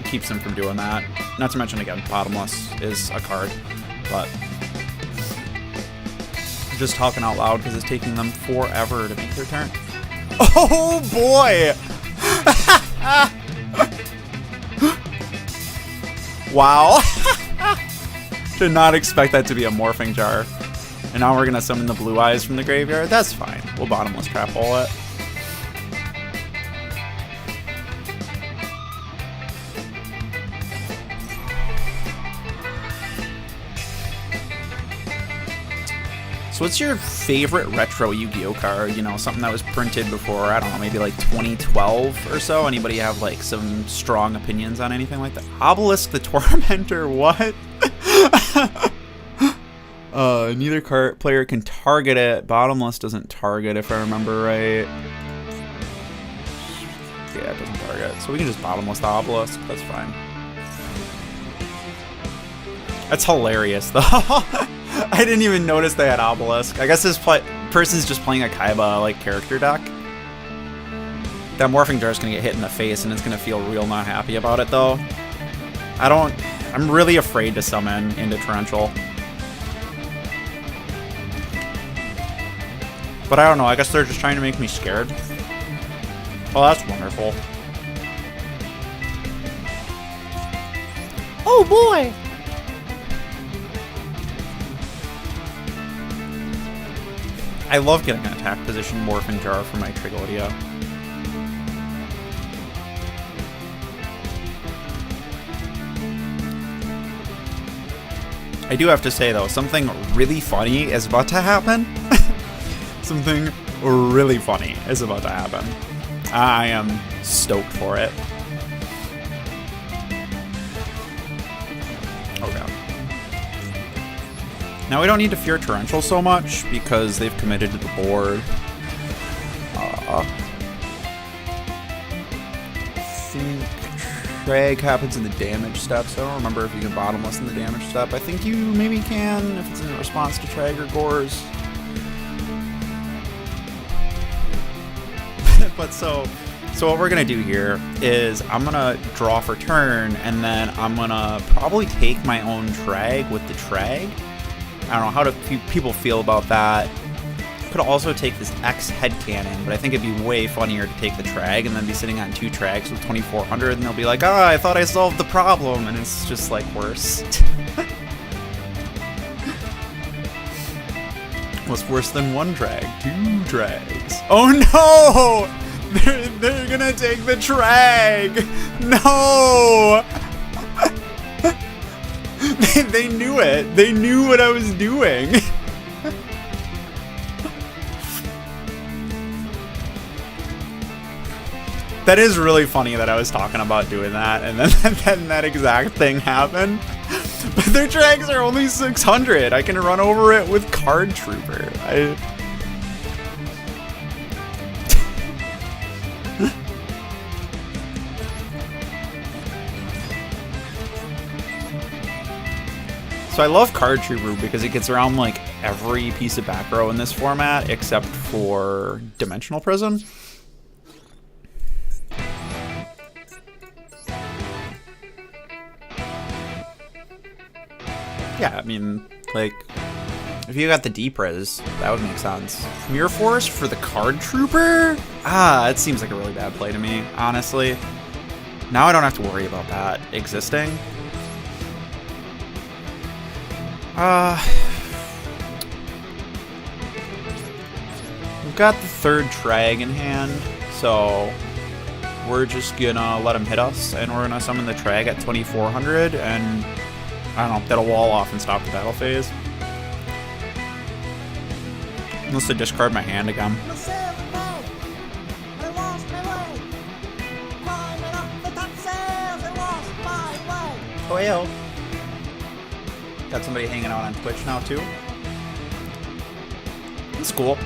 keeps them from doing that. Not to mention, again, Bottomless is a card, but I'm just talking out loud because it's taking them forever to make their turn. Oh boy! Wow. Did not expect that to be a Morphing Jar. And now we're going to summon the Blue Eyes from the graveyard. That's fine. We'll Bottomless Trap Hole it. So what's your favorite retro Yu-Gi-Oh card? You know, something that was printed before, I don't know, maybe like 2012 or so? Anybody have like some strong opinions on anything like that? Obelisk the Tormentor, what? Neither player can target it. Bottomless doesn't target, if I remember right. Yeah, it doesn't target. So we can just Bottomless the Obelisk. That's fine. That's hilarious, though. I didn't even notice they had Obelisk. I guess this person's just playing a Kaiba like character deck. That Morphing Jar is gonna get hit in the face, and it's gonna feel real not happy about it, though. I'm really afraid to summon into Torrential. But I don't know, I guess they're just trying to make me scared. Oh, that's wonderful. Oh boy! I love getting an attack position Morphing Jar for my Tragodia. I do have to say though, something really funny is about to happen. Something really funny is about to happen. I am stoked for it. Oh god. Now we don't need to fear Torrential so much because they've committed to the board. I think Trag happens in the damage steps. I don't remember if you can Bottomless in the damage step. I think you maybe can if it's in response to Trag or Gores. But so what we're gonna do here is I'm gonna draw for turn, and then I'm gonna probably take my own Trag with the Trag. I don't know how do people feel about that. Could also take this X head cannon, but I think it'd be way funnier to take the Trag and then be sitting on 2 Trags with 2,400, and they'll be like, I thought I solved the problem, and it's just like worse. What's worse than 1 Trag? 2 Trags. Oh no! They're gonna take the Trag! No! They knew it. They knew what I was doing. That is really funny that I was talking about doing that, and then that exact thing happened. But their Trags are only 600. I can run over it with Card Trooper. So So I love Card Trooper because it gets around like every piece of back row in this format except for Dimensional Prison. Yeah, I mean, like, if you got the deep res, that would make sense. Mirror Force for the Card Trooper? It seems like a really bad play to me, honestly. Now I don't have to worry about that existing. We've got the third Trag in hand, so we're just gonna let him hit us, and we're gonna summon the Trag at 2400, and I don't know, that'll wall off and stop the battle phase. Unless I discard my hand again. Oh, yo. Got somebody hanging out on Twitch now, too. That's cool.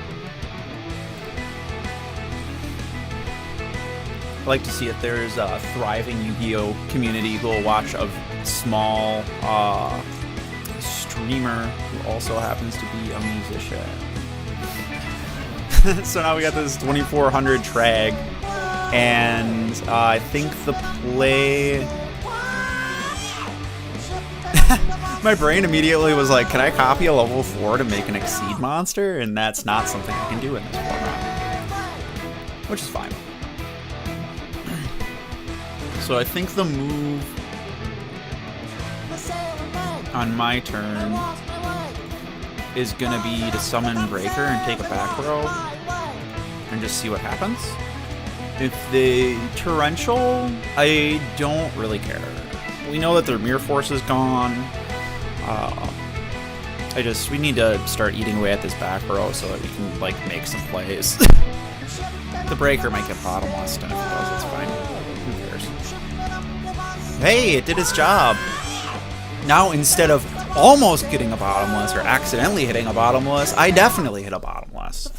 I like to see that there's a thriving Yu-Gi-Oh! Community who will watch a small streamer who also happens to be a musician. So now we got this 2400 Trag, and I think the play... My brain immediately was like, can I copy a level 4 to make an Exceed monster? And that's not something I can do in this format. Which is fine. So I think the move on my turn is gonna be to summon Breaker and take a back row and just see what happens. If they Torrential, I don't really care. We know that their Mirror Force is gone. We need to start eating away at this back row so that we can, like, make some plays. The Breaker might get bottomless, and if it does, it's fine. Who cares? Hey, it did its job! Now, instead of almost getting a bottomless or accidentally hitting a bottomless, I definitely hit a bottomless.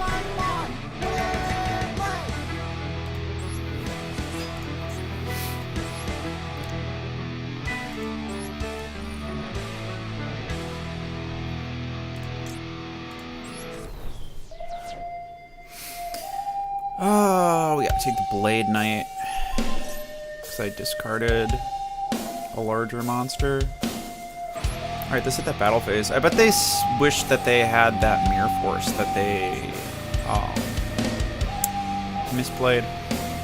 Oh, we gotta take the Blade Knight, because I discarded a larger monster. Alright, this hit that battle phase. I bet they wish that they had that Mirror Force that they misplayed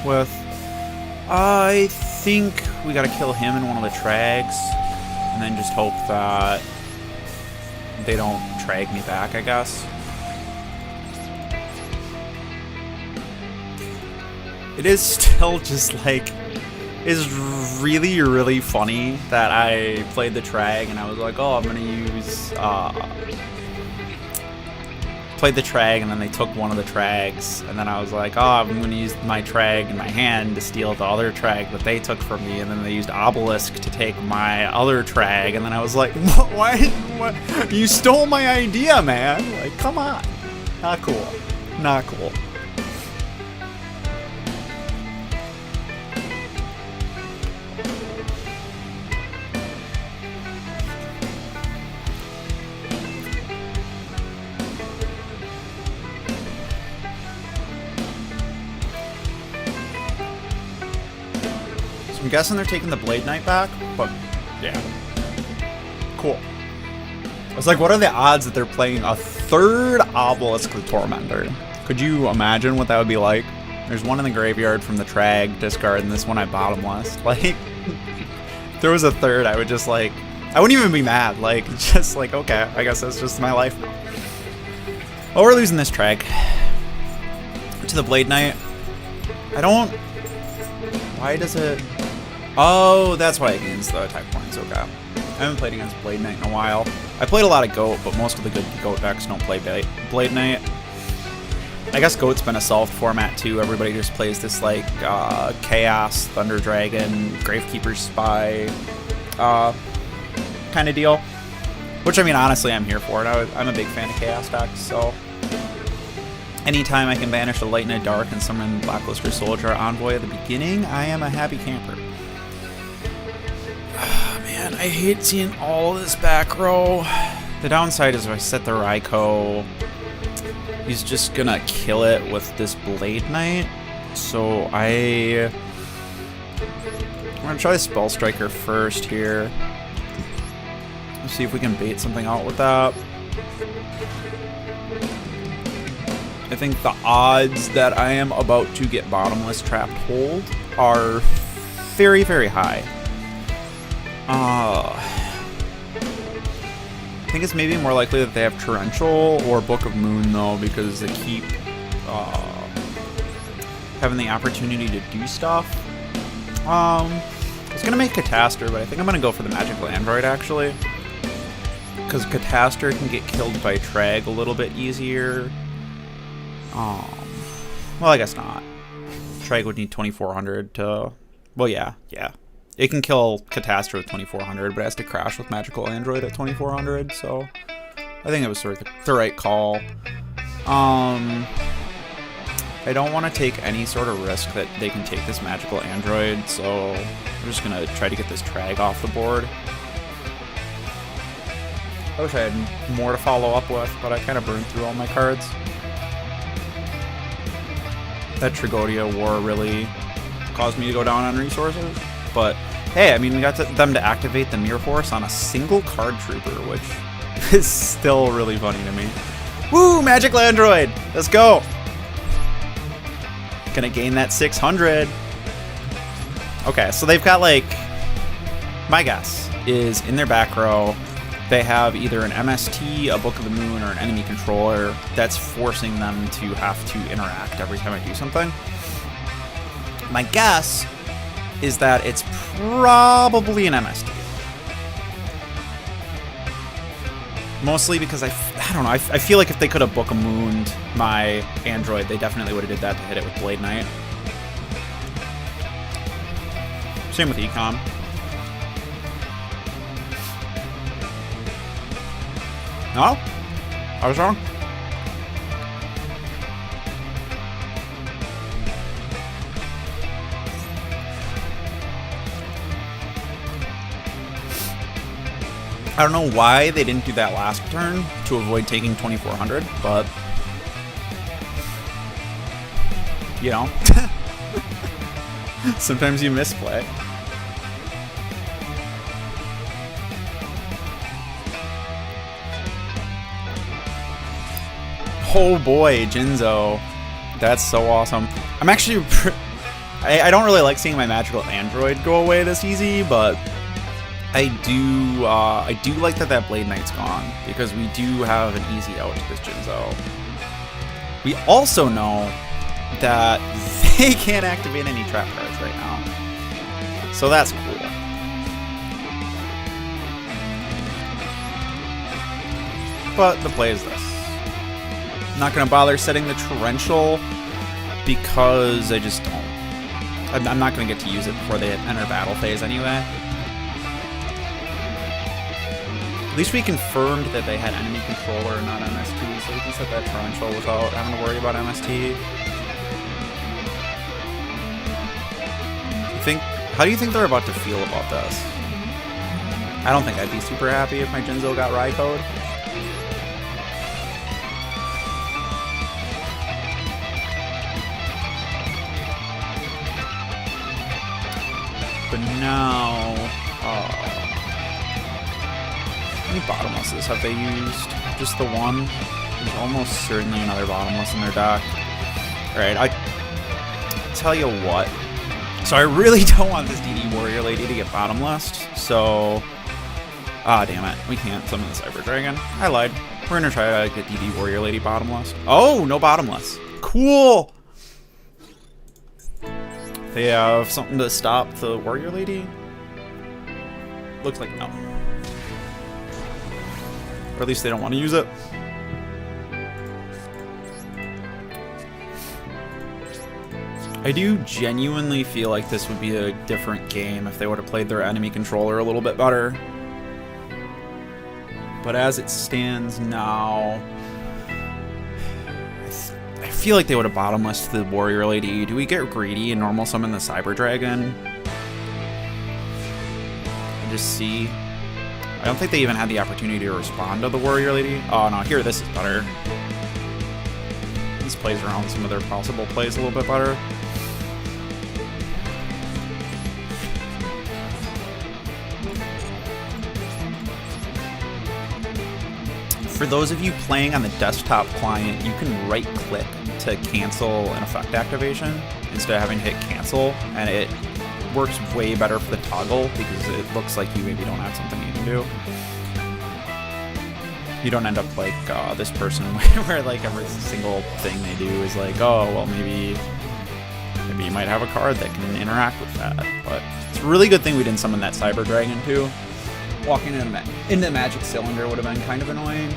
with. I think we gotta kill him in one of the Trags, and then just hope that they don't Trag me back, I guess. It is still just like, it's really, really funny that I played the Trag and I was like, oh, I'm gonna use, played the Trag, and then they took one of the Trags, and then I was like, oh, I'm gonna use my Trag in my hand to steal the other Trag that they took from me, and then they used Obelisk to take my other Trag, and then I was like, what? You stole my idea, man! Like, come on. Not cool. Not cool. I'm guessing they're taking the Blade Knight back, but yeah. Cool. I was like, what are the odds that they're playing a third Obelisk the Tormentor? Could you imagine what that would be like? There's one in the graveyard from the Trag discard, and this one I bottomless. Like, if there was a third, I would just like, I wouldn't even be mad. Like, just like, okay, I guess that's just my life now. Oh, we're losing this Trag. To the Blade Knight. I don't... Why does it... Oh, that's why it gains the attack points, okay. I haven't played against Blade Knight in a while. I played a lot of Goat, but most of the good Goat decks don't play Blade Knight. I guess Goat's been a solved format too. Everybody just plays this like Chaos, Thunder Dragon, Gravekeeper's Spy kind of deal. Which, I mean, honestly, I'm here for it. I'm a big fan of Chaos decks, so... Anytime I can banish a Light and a Dark and summon Blackluster Soldier Envoy at the beginning, I am a happy camper. Oh, man. Man, I hate seeing all this back row. The downside is if I set the Raikou, he's just gonna kill it with this Blade Knight. So I'm gonna try Spell Striker first here. Let's see if we can bait something out with that. I think the odds that I am about to get Bottomless Trapped Hold are very, very high. I think it's maybe more likely that they have Torrential or Book of Moon, though, because they keep having the opportunity to do stuff. I was going to make Catastor, but I think I'm going to go for the Magical Android, actually. Because Catastor can get killed by Trag a little bit easier. Well, I guess not. Trag would need 2400 to... Well, yeah. It can kill Catastor with 2400, but it has to crash with Magical Android at 2400, so... I think it was sort of the right call. I don't want to take any sort of risk that they can take this Magical Android, so I'm just going to try to get this Trag off the board. I wish I had more to follow up with, but I kind of burned through all my cards. That Tragodia War really caused me to go down on resources. But, hey, I mean, we got them to activate the Mirror Force on a single card trooper, which is still really funny to me. Woo! Magical Android! Let's go! Gonna gain that 600. Okay, so they've got, like... My guess is in their back row, they have either an MST, a Book of the Moon, or an enemy controller that's forcing them to have to interact every time I do something. My guess is that it's probably an MST. Mostly because I don't know, I feel like if they could have Book of Mooned my Android, they definitely would have did that to hit it with Blade Knight. Same with Econ. No? I was wrong. I don't know why they didn't do that last turn to avoid taking 2400, but... You know. Sometimes you misplay. Oh boy, Jinzo. That's so awesome. I'm actually... I don't really like seeing my Magical Android go away this easy, but... I do like that Blade Knight's gone, because we do have an easy out to this Jinzo. We also know that they can't activate any trap cards right now. So that's cool. But the play is this. I'm not going to bother setting the Torrential because I just don't. I'm not going to get to use it before they enter battle phase anyway. At least we confirmed that they had enemy controller, not MST, so we can set that Torrential without having to worry about MST. How do you think they're about to feel about this? I don't think I'd be super happy if my Jinzo got Raikou'd. But now... How many Bottomlesses have they used? Just the one? There's almost certainly another Bottomless in their deck. Alright, I tell you what. So I really don't want this DD Warrior Lady to get Bottomless, so... Ah, damn it. We can't summon the Cyber Dragon. I lied. We're gonna try to get DD Warrior Lady Bottomless. Oh, no Bottomless. Cool! They have something to stop the Warrior Lady? Looks like no. Or at least they don't want to use it. I do genuinely feel like this would be a different game if they would have played their enemy controller a little bit better. But as it stands now, I feel like they would have Bottomless the Warrior Lady. Do we get greedy and normal summon the Cyber Dragon? just see. I don't think they even had the opportunity to respond to the Warrior Lady. Oh no, here, this is better. This plays around some of their possible plays a little bit better. For those of you playing on the desktop client, you can right-click to cancel an effect activation instead of having to hit cancel, and it works way better for the toggle because it looks like you maybe don't have something you can do. You don't end up like this person where like every single thing they do is like, oh, well, maybe you might have a card that can interact with that. But it's a really good thing we didn't summon that Cyber Dragon too. Walking into Magic Cylinder would have been kind of annoying.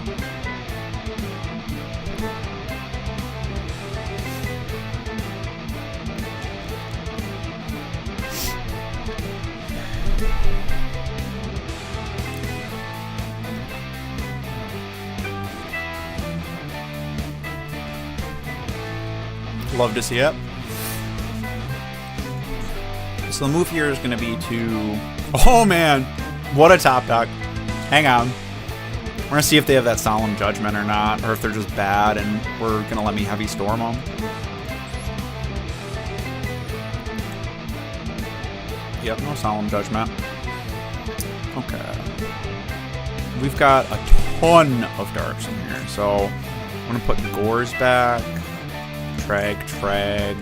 Love to see it. So the move here is going to be to... Oh man! What a top deck. Hang on. We're going to see if they have that Solemn Judgment or not, or if they're just bad and we're going to let me Heavy Storm them. Yep, no Solemn Judgment. Okay. We've got a ton of darks in here, so I'm going to put Gores back. Trag.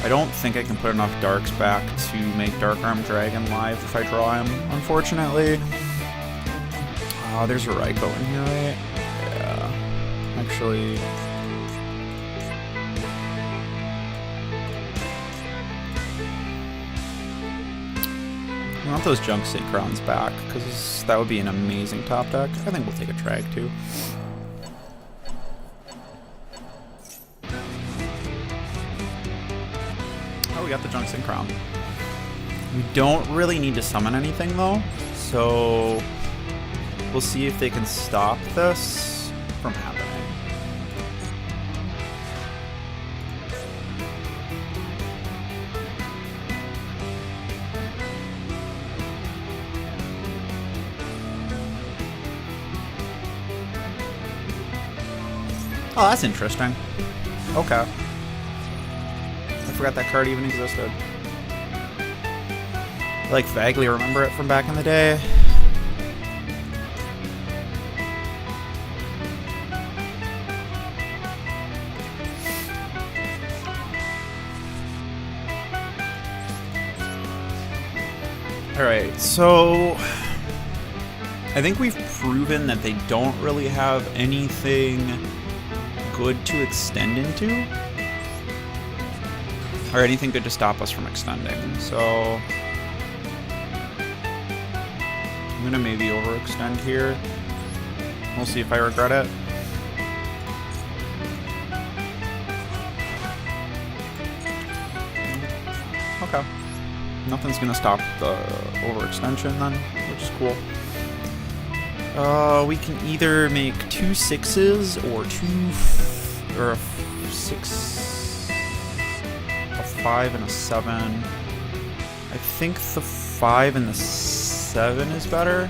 I don't think I can put enough darks back to make Dark Arm Dragon live if I draw him, unfortunately. There's a Raikou in here, right? Yeah. Actually... I want those Junk Synchron's back, because that would be an amazing top deck. I think we'll take a Trag, too. Oh, we got the Junk Synchron. We don't really need to summon anything, though, so we'll see if they can stop this from happening. Oh, that's interesting. Okay. I forgot that card even existed. I like vaguely remember it from back in the day. Alright, so I think we've proven that they don't really have anything good to extend into, or anything good to stop us from extending, so I'm gonna maybe overextend here. We'll see if I regret it. Okay. Nothing's gonna stop the overextension then, which is cool. We can either make 2 6s or a 6, a 5 and a 7. I think the 5 and the 7 is better.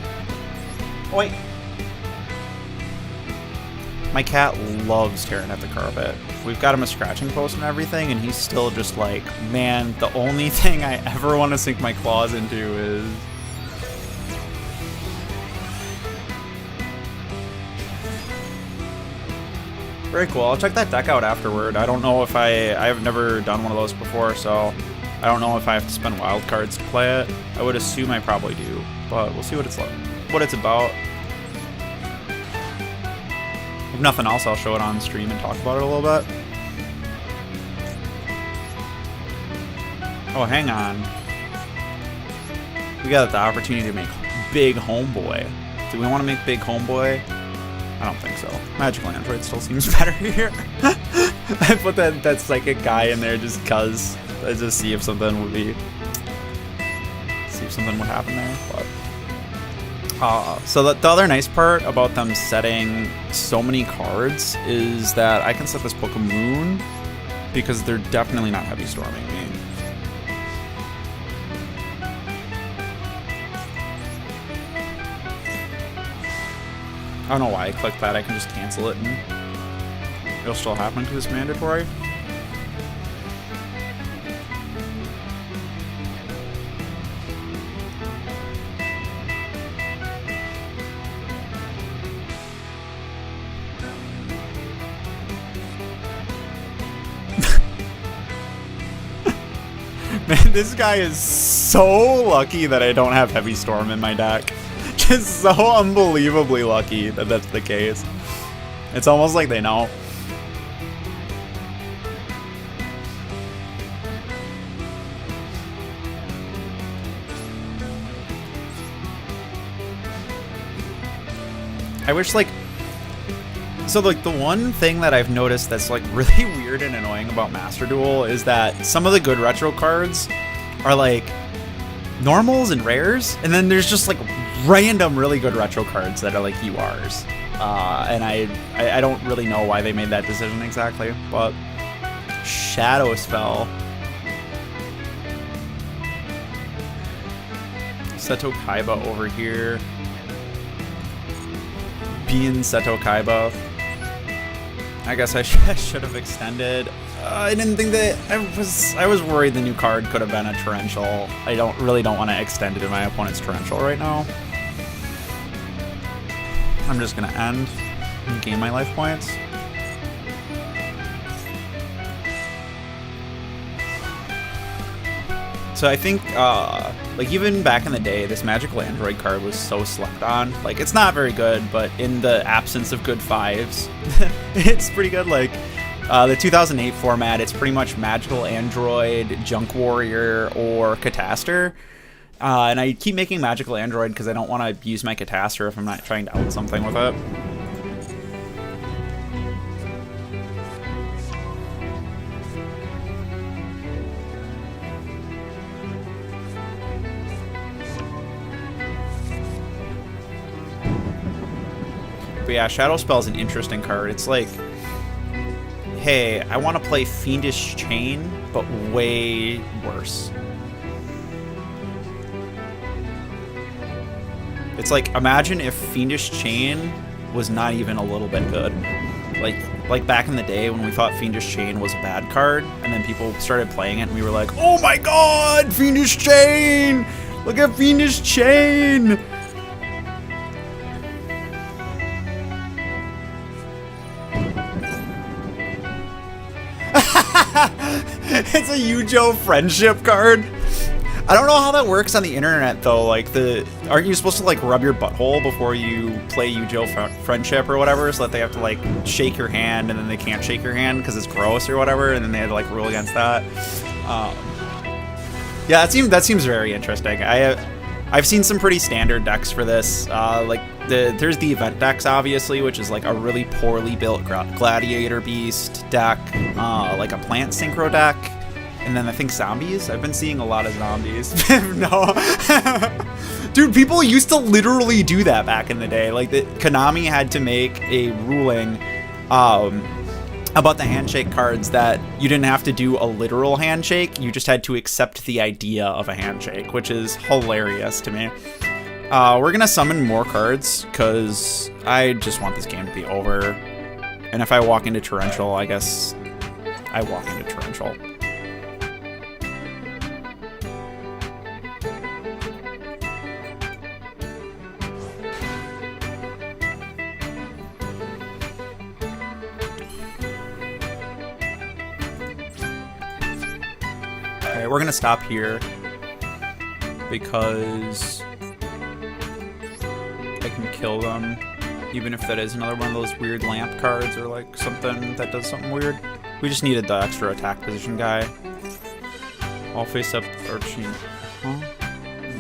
Oh, wait. My cat loves tearing at the carpet. We've got him a scratching post and everything, and he's still just like, man, the only thing I ever want to sink my claws into is... Very cool. I'll check that deck out afterward. I don't know if I've never done one of those before, so I don't know if I have to spend wild cards to play it. I would assume I probably do, but we'll see what it's like, what it's about. If nothing else, I'll show it on stream and talk about it a little bit. Oh, hang on. We got the opportunity to make Big Homeboy. Do we want to make Big Homeboy? I don't think so. Magical Android still seems better here. I put that psychic guy in there just cause. Let's just see if something would happen there. But so the other nice part about them setting so many cards is that I can set this Book of Moon because they're definitely not heavy storming me. don't know why I clicked that. I can just cancel it and it'll still happen because it's mandatory. Man, this guy is so lucky that I don't have Heavy Storm in my deck. Just so unbelievably lucky that that's the case. It's almost like they know. I wish, like... So, like, the one thing that I've noticed that's, like, really weird and annoying about Master Duel is that some of the good retro cards are, like, normals and rares, and then there's just, like, random really good retro cards that are, like, URs. And I don't really know why they made that decision exactly, but... Shadow Spell. Seto Kaiba over here. Being Seto Kaiba. I guess I should have extended. I didn't think that I was worried the new card could have been a torrential. I really don't want to extend it in my opponent's torrential right now. I'm just gonna end and gain my life points. So I think, like, even back in the day, this Magical Android card was so slept on. Like, it's not very good, but in the absence of good fives, it's pretty good. Like, the 2008 format, it's pretty much Magical Android, Junk Warrior, or Catastor. And I keep making Magical Android because I don't want to use my Catastor if I'm not trying to out something with it. But yeah, Shadow Spell is an interesting card. It's like, hey, I want to play Fiendish Chain, but way worse. It's like, imagine if Fiendish Chain was not even a little bit good. Like back in the day when we thought Fiendish Chain was a bad card, and then people started playing it, and we were like, oh my god, Fiendish Chain! Look at Fiendish Chain! It's a Yu-Gi-Oh! Friendship card. I don't know how that works on the internet though. Like, aren't you supposed to like rub your butthole before you play Yu-Gi-Oh! Friendship or whatever, so that they have to like shake your hand and then they can't shake your hand because it's gross or whatever, and then they had to like rule against that. Yeah, that seems very interesting. I've seen some pretty standard decks for this. Like there's the event decks, obviously, which is like a really poorly built Gladiator Beast deck, like a Plant Synchro deck, and then I think zombies. I've been seeing a lot of zombies. No, dude, people used to literally do that back in the day. Like Konami had to make a ruling about the handshake cards that you didn't have to do a literal handshake, you just had to accept the idea of a handshake, which is hilarious to me. We're gonna summon more cards, because I just want this game to be over. And if I walk into Torrential, I guess I walk into Torrential. We're gonna stop here because I can kill them, even if that is another one of those weird lamp cards or like something that does something weird. We just needed the extra attack position guy. All face up or change. Huh?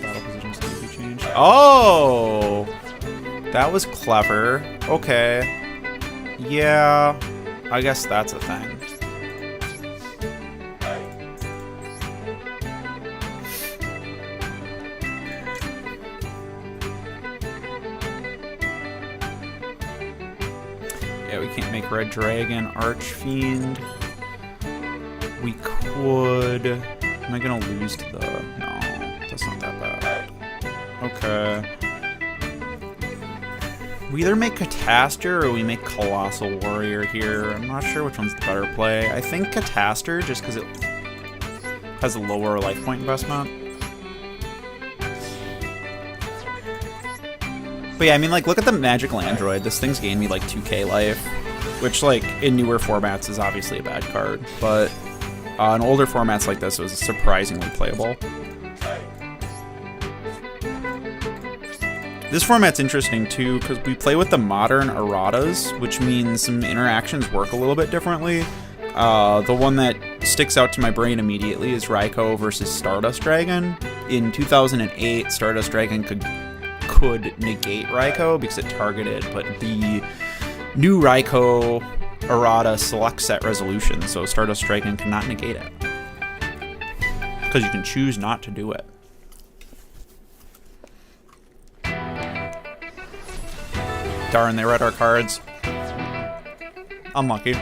Battle positions need to be changed. Oh, that was clever. Okay. Yeah, I guess that's a thing. Yeah, we can't make Red Dragon, Archfiend. We could... Am I gonna lose to the... No, that's not that bad. Okay. We either make Catastor or we make Colossal Warrior here. I'm not sure which one's the better play. I think Catastor, just because it has a lower life point investment. But yeah, I mean, like, look at the Magical Android. This thing's gained me, like, 2k life, which, like, in newer formats is obviously a bad card. But in older formats like this, it was surprisingly playable. This format's interesting, too, because we play with the modern erratas, which means some interactions work a little bit differently. The one that sticks out to my brain immediately is Raikou versus Stardust Dragon. In 2008, Stardust Dragon could negate Raikou because it targeted, but the new Raikou errata select set resolution, so Stardust Dragon cannot negate it. Because you can choose not to do it. Darn, they read our cards. Unlucky.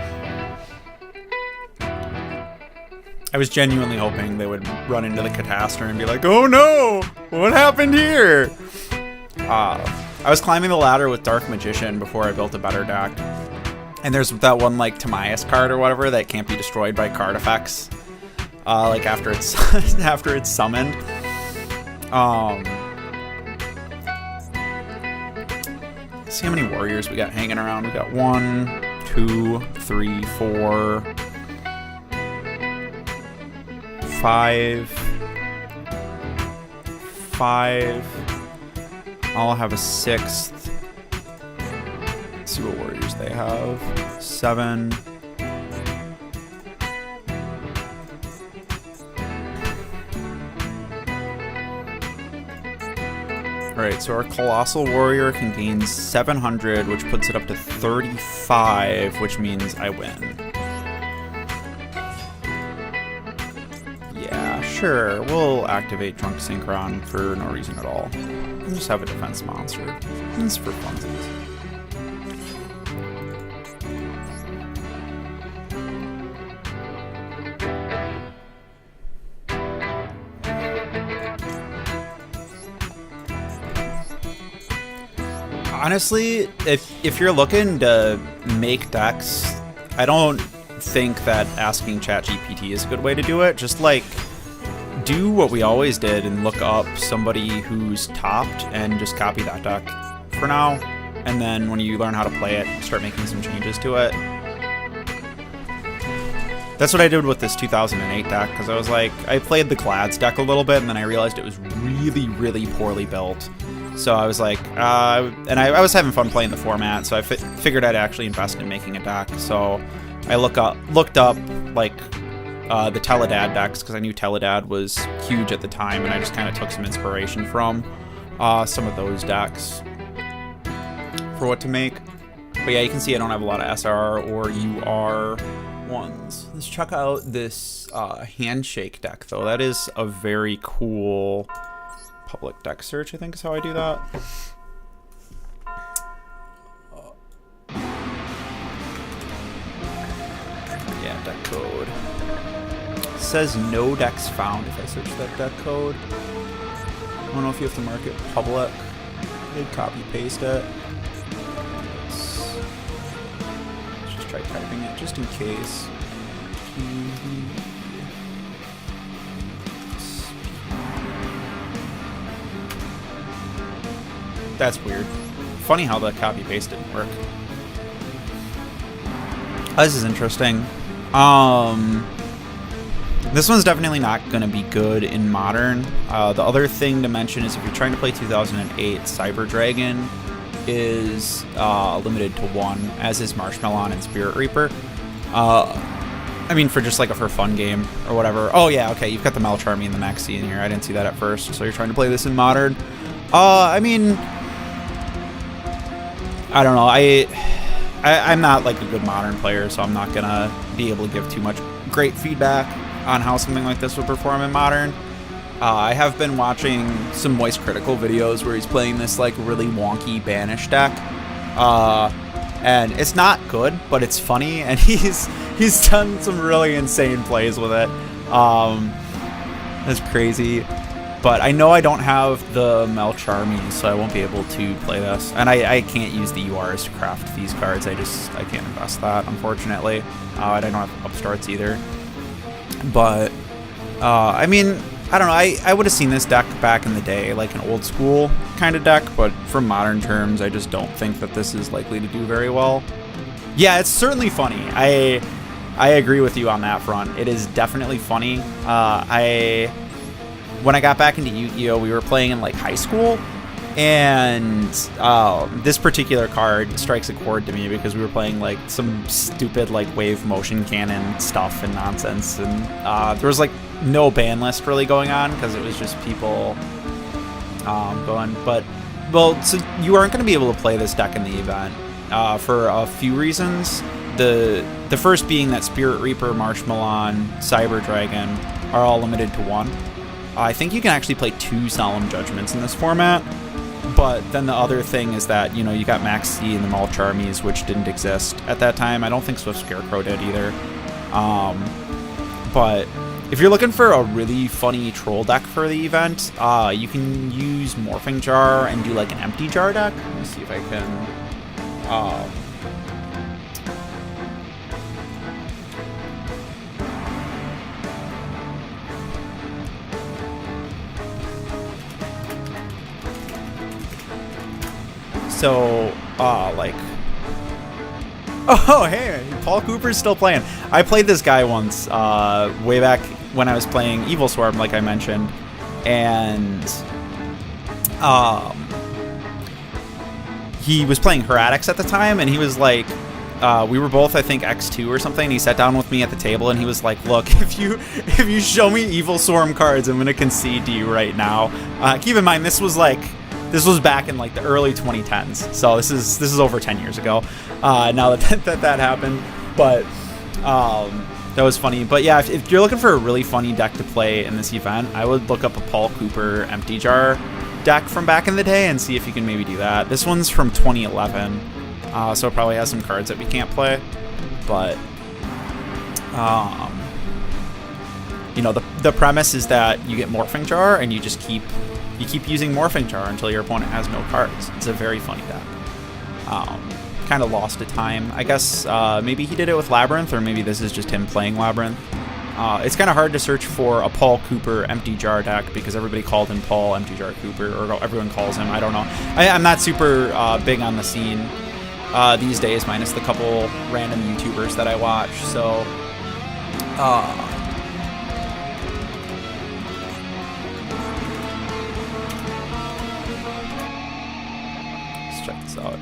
I was genuinely hoping they would run into the Catastor and be like, oh no! What happened here? I was climbing the ladder with Dark Magician before I built a better deck. And there's that one, like, Timaeus card or whatever that can't be destroyed by card effects. Like, after it's, after it's summoned. See how many warriors we got hanging around. We got 1, 2, 3, 4, 5. I'll have a 6th. Let's see what warriors they have. 7. Alright, so our Colossal Warrior can gain 700, which puts it up to 35, which means I win. Yeah, sure. We'll activate Drunk Synchron for no reason at all. We'll just have a defense monster. It's for funsies. Honestly, if you're looking to make decks, I don't think that asking ChatGPT is a good way to do it. Just, like, do what we always did and look up somebody who's topped and just copy that deck for now. And then when you learn how to play it, start making some changes to it. That's what I did with this 2008 deck, because I was like, I played the Glads deck a little bit, and then I realized it was really, really poorly built. So I was like, and I was having fun playing the format, so I figured I'd actually invest in making a deck. So I looked up like the Teledad decks, because I knew Teledad was huge at the time, and I just kind of took some inspiration from some of those decks for what to make. But yeah, you can see I don't have a lot of SR or UR ones. Let's check out this Handshake deck, though. That is a very cool public deck search, I think is how I do that. Yeah, deck code. It says no decks found if I search that deck code. I don't know if you have to mark it public. I did copy paste it. Let's just try typing it just in case. That's weird. Funny how the copy paste didn't work. This is interesting. This one's definitely not going to be good in Modern. The other thing to mention is if you're trying to play 2008, Cyber Dragon is limited to 1, as is Marshmallow and Spirit Reaper. I mean, for just like a for fun game or whatever. Oh yeah, okay, you've got the Malcharmy and the Maxi in here. I didn't see that at first. So you're trying to play this in Modern. I mean, I don't know. I'm not like a good Modern player, so I'm not gonna be able to give too much great feedback on how something like this would perform in Modern. I have been watching some Moist Critical videos where he's playing this like really wonky Banish deck, and it's not good, but it's funny, and he's done some really insane plays with it. That's crazy. But I know I don't have the Melch armies, so I won't be able to play this. And I can't use the URs to craft these cards. I can't invest that, unfortunately. I don't have upstarts either. But, I mean, I don't know. I would have seen this deck back in the day, like an old school kind of deck. But from modern terms, I just don't think that this is likely to do very well. Yeah, it's certainly funny. I agree with you on that front. It is definitely funny. When I got back into Yu-Gi-Oh, we were playing in like high school, and this particular card strikes a chord to me because we were playing like some stupid like wave motion cannon stuff and nonsense, and there was like no ban list really going on because it was just people going. But well, so you aren't going to be able to play this deck in the event for a few reasons. The first being that Spirit Reaper, Marshmallow, Cyber Dragon are all limited to 1. I think you can actually play 2 Solemn Judgments in this format, but then the other thing is that, you know, you got Max C and the Mulch armies, which didn't exist at that time. I don't think Swift Scarecrow did either. But if you're looking for a really funny troll deck for the event, you can use Morphing Jar and do like an empty jar deck. Let me see if I can... So, like... Oh, hey, Paul Cooper's still playing. I played this guy once, way back when I was playing Evil Swarm, like I mentioned. And, he was playing Heretics at the time, and he was like... we were both, I think, X2 or something, and he sat down with me at the table, and he was like, look, if you show me Evil Swarm cards, I'm going to concede to you right now. Keep in mind, this was back in like the early 2010s, so this is over 10 years ago. Now that happened, but that was funny. But yeah, if you're looking for a really funny deck to play in this event, I would look up a Paul Cooper Empty Jar deck from back in the day and see if you can maybe do that. This one's from 2011, so it probably has some cards that we can't play. But you know, the premise is that you get Morphing Jar and you just keep using Morphing Jar until your opponent has no cards. It's a very funny deck. Kind of lost to time. I guess maybe he did it with Labyrinth, or maybe this is just him playing Labyrinth. It's kind of hard to search for a Paul Cooper Empty Jar deck because everybody called him Paul Empty Jar Cooper, or everyone calls him. I don't know. I'm not super big on the scene these days, minus the couple random YouTubers that I watch. So, let's check this out.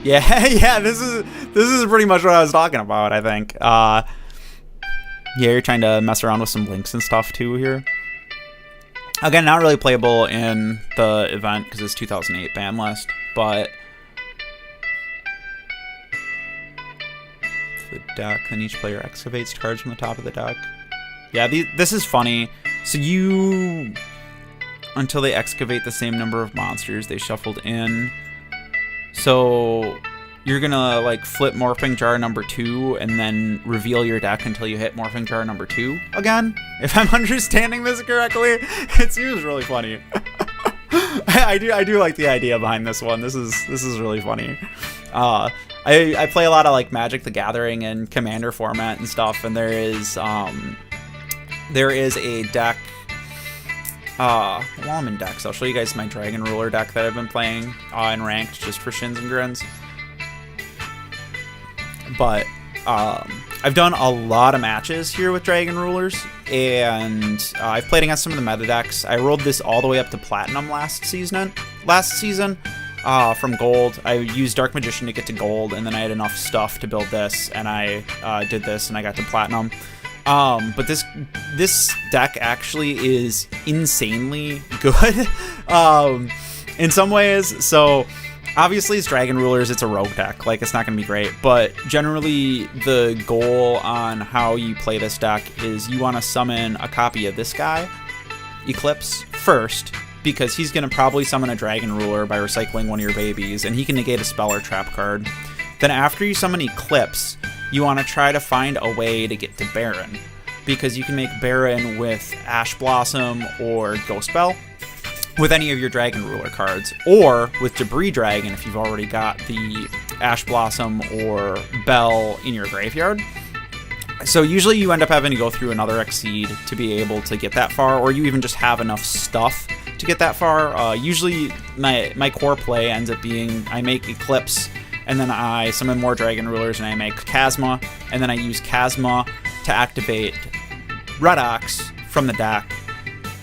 Yeah, this is pretty much what I was talking about, I think. Yeah, you're trying to mess around with some links and stuff too here. Again, not really playable in the event because it's 2008 ban list, but the deck, then each player excavates cards from the top of the deck. Yeah, this is funny. So until they excavate the same number of monsters they shuffled in. So you're gonna like flip Morphing Jar number 2 and then reveal your deck until you hit Morphing Jar number 2 again. If I'm understanding this correctly, it seems really funny. I do like the idea behind this one. This is really funny. I play a lot of like Magic the Gathering and Commander format and stuff, and there is a deck. While I'm in decks, I'll show you guys my Dragon Ruler deck that I've been playing in ranked just for shins and grins. But I've done a lot of matches here with Dragon Rulers, and I've played against some of the meta decks. I rolled this all the way up to Platinum last season. From Gold. I used Dark Magician to get to Gold, and then I had enough stuff to build this, and I did this, and I got to Platinum. But this deck actually is insanely good in some ways. So obviously it's Dragon Rulers, it's a rogue deck, like it's not going to be great, but generally the goal on how you play this deck is you want to summon a copy of this guy, Eclipse, first, because he's going to probably summon a Dragon Ruler by recycling one of your babies, and he can negate a spell or trap card. Then after you summon Eclipse, you want to try to find a way to get to Baron. because you can make Baron with Ash Blossom or Ghost Bell with any of your Dragon Ruler cards, or with Debris Dragon if you've already got the Ash Blossom or Bell in your graveyard. So usually you end up having to go through another Exceed to be able to get that far, or you even just have enough stuff to get that far. Usually my core play ends up being I make Eclipse, and then I summon more Dragon Rulers, and I make Chasma, and then I use Chasma to activate Redox from the deck,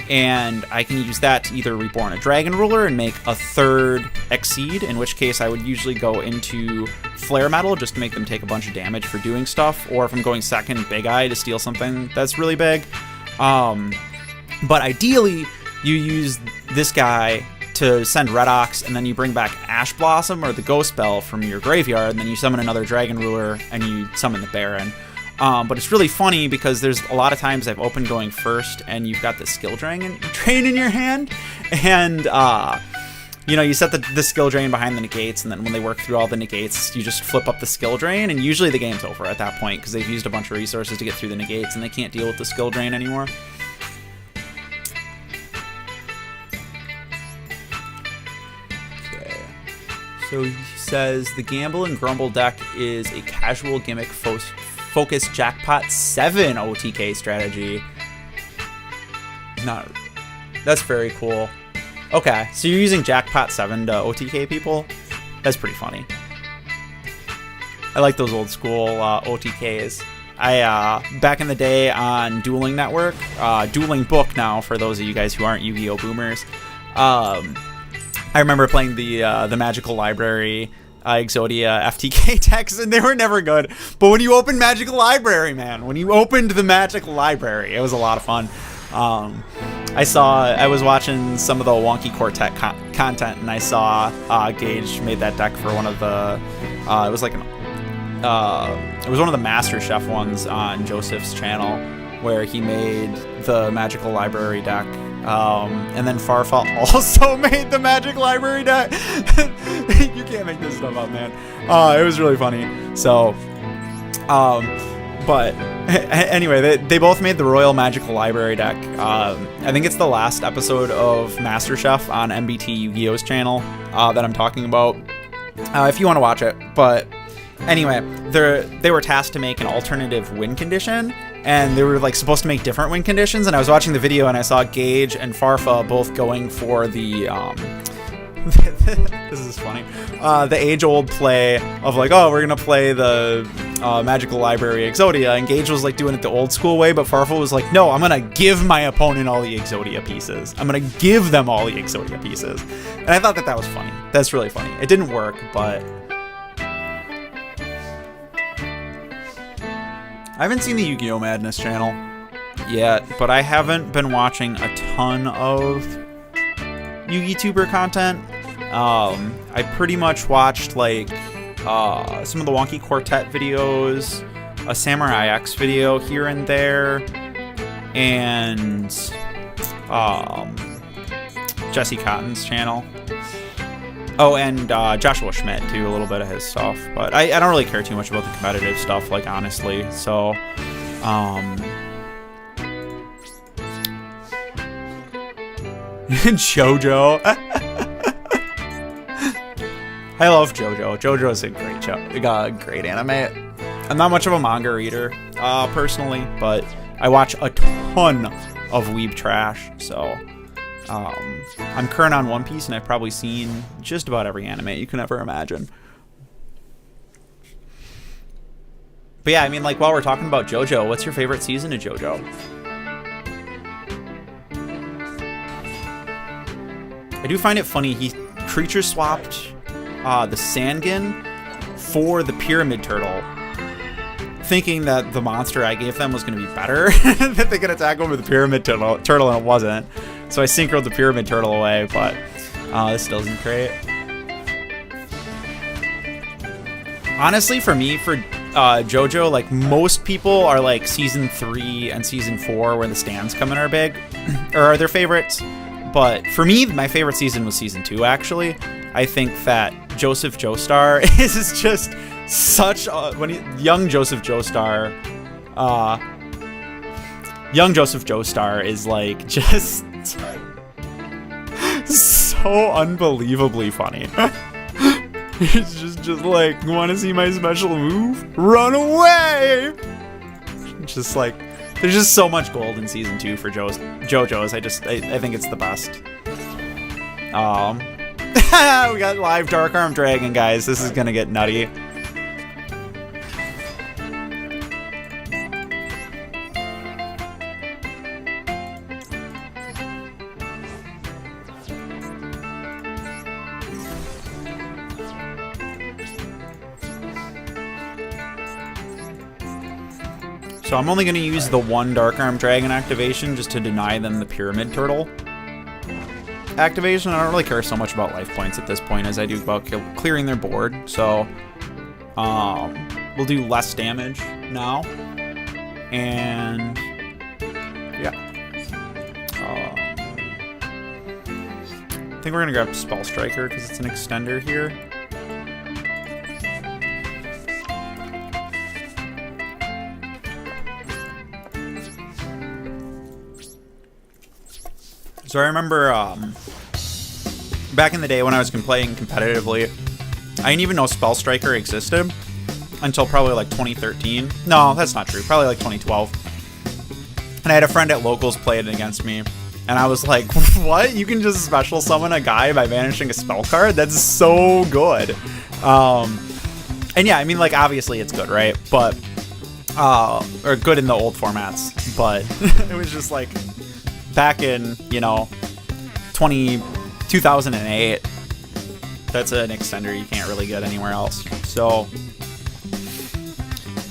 and I can use that to either reborn a Dragon Ruler and make a third Exceed, in which case I would usually go into Flare Metal just to make them take a bunch of damage for doing stuff, or if I'm going second, Big Eye to steal something that's really big. But ideally, you use this guy to send Redox, and then you bring back Ash Blossom or the Ghost Bell from your graveyard, and then you summon another Dragon Ruler, and you summon the Baron. But it's really funny because there's a lot of times I've opened going first and you've got the skill drain in your hand, and you set the skill drain behind the negates, and then when they work through all the negates, you just flip up the skill drain, and usually the game's over at that point because they've used a bunch of resources to get through the negates and they can't deal with the skill drain anymore. Okay. So he says the Gamble and Grumble deck is a casual gimmick focus Jackpot 7 OTK strategy. That's very cool. Okay, so you're using Jackpot 7 to OTK people? That's pretty funny. I like those old school OTKs. Back in the day on Dueling Network, Dueling Book now, for those of you guys who aren't Yu-Gi-Oh! Boomers, I remember playing the Magical Library Exodia FTK decks, and they were never good. But when you opened Magical Library, man, when you opened the Magical Library, it was a lot of fun. I was watching some of the Wonky Quartet content, and I saw Gage made that deck for one of the it was one of the Master Chef ones on Joseph's channel, where he made the Magical Library deck. And then Farfa also made the Magic Library deck. You can't make this stuff up, man. It was really funny. So, but anyway, they both made the Royal Magical Library deck. I think it's the last episode of MasterChef on MBT Yu-Gi-Oh's channel that I'm talking about, if you want to watch it. But anyway, they were tasked to make an alternative win condition, and they were supposed to make different win conditions, and I was watching the video and I saw Gage and Farfa both going for the this is funny, the age-old play of we're gonna play the Magical Library Exodia, and Gage was doing it the old school way, but Farfa was no, I'm gonna give my opponent all the Exodia pieces. I'm gonna give them all the Exodia pieces. And I thought that was funny. That's really funny. It didn't work, but I haven't seen the Yu-Gi-Oh! Madness channel yet, but I haven't been watching a ton of Yu-Gi-Tuber content. I pretty much watched some of the Wonky Quartet videos, a Samurai X video here and there, and Jesse Cotton's channel. Oh, and Joshua Schmidt, too, a little bit of his stuff. But I don't really care too much about the competitive stuff, honestly. So, JoJo. I love JoJo. JoJo's a great show. Great anime. I'm not much of a manga reader, personally, but I watch a ton of weeb trash, so I'm current on One Piece, and I've probably seen just about every anime you can ever imagine. But yeah, while we're talking about JoJo, what's your favorite season of JoJo? I do find it funny, he creature swapped the Sangin for the Pyramid Turtle, thinking that the monster I gave them was going to be better, that they could attack over the Pyramid Turtle, and it wasn't. So I synchroed the Pyramid Turtle away, but this still isn't great. Honestly, for me, for JoJo, most people are season 3 and season 4, where the stands come in, are big, or are their favorites. But for me, my favorite season was season 2, actually. I think that Joseph Joestar is just such a... young Joseph Joestar Young Joseph Joestar is like just so unbelievably funny. He's just like, want to see my special move? Run away! Just like, there's just so much gold in season 2 for JoJo's. I think it's the best. We got live Dark Arm Dragon, guys. This is gonna get nutty. So I'm only going to use the one Dark Arm Dragon activation just to deny them the Pyramid Turtle activation. I don't really care so much about life points at this point as I do about clearing their board. So we'll do less damage now. And yeah. I think we're going to grab Spell Striker because it's an extender here. So I remember back in the day when I was playing competitively, I didn't even know Spell Striker existed until probably like 2013. No, that's not true. Probably like 2012. And I had a friend at Locals play it against me. And I was like, what? You can just special summon a guy by banishing a spell card? That's so good. And yeah, I mean, like, obviously it's good, right? But, or good in the old formats. But it was just like, back in, you know, 2008, that's an extender you can't really get anywhere else. So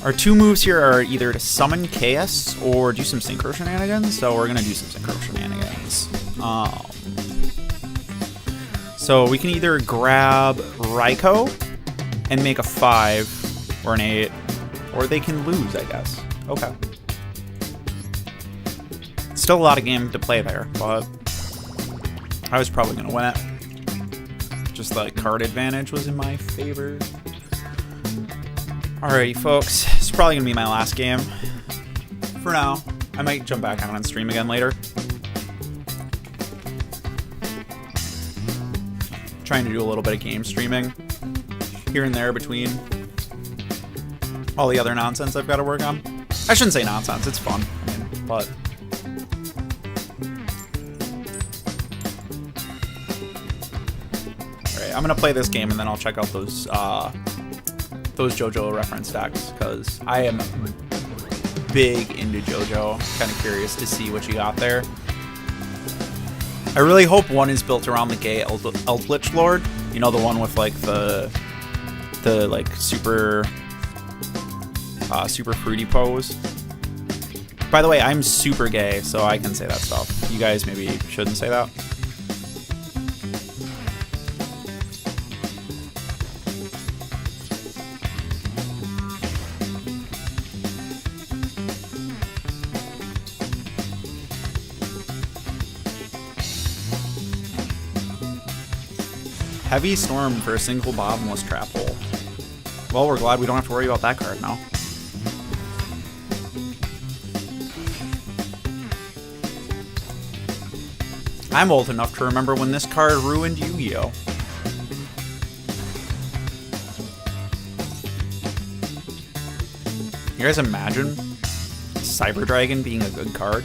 our two moves here are either to summon Chaos or do some Synchro Shenanigans. So we're going to do some Synchro Shenanigans. So we can either grab Raikou and make a 5 or an 8, or they can lose, I guess. Okay. Still a lot of game to play there, but I was probably going to win it. Just the card advantage was in my favor. Alrighty, folks. It's probably going to be my last game. For now, I might jump back on stream again later. Trying to do a little bit of game streaming here and there between all the other nonsense I've got to work on. I shouldn't say nonsense, it's fun. I mean, but I'm gonna play this game and then I'll check out those JoJo reference decks because I am big into JoJo. Kind of curious to see what you got there. I really hope one is built around the gay Eldritch Lord. You know, the one with like the like super fruity pose. By the way, I'm super gay, so I can say that stuff. You guys maybe shouldn't say that. Heavy Storm for a single bottomless trap hole. Well, we're glad we don't have to worry about that card now. I'm old enough to remember when this card ruined Yu-Gi-Oh! You guys imagine Cyber Dragon being a good card?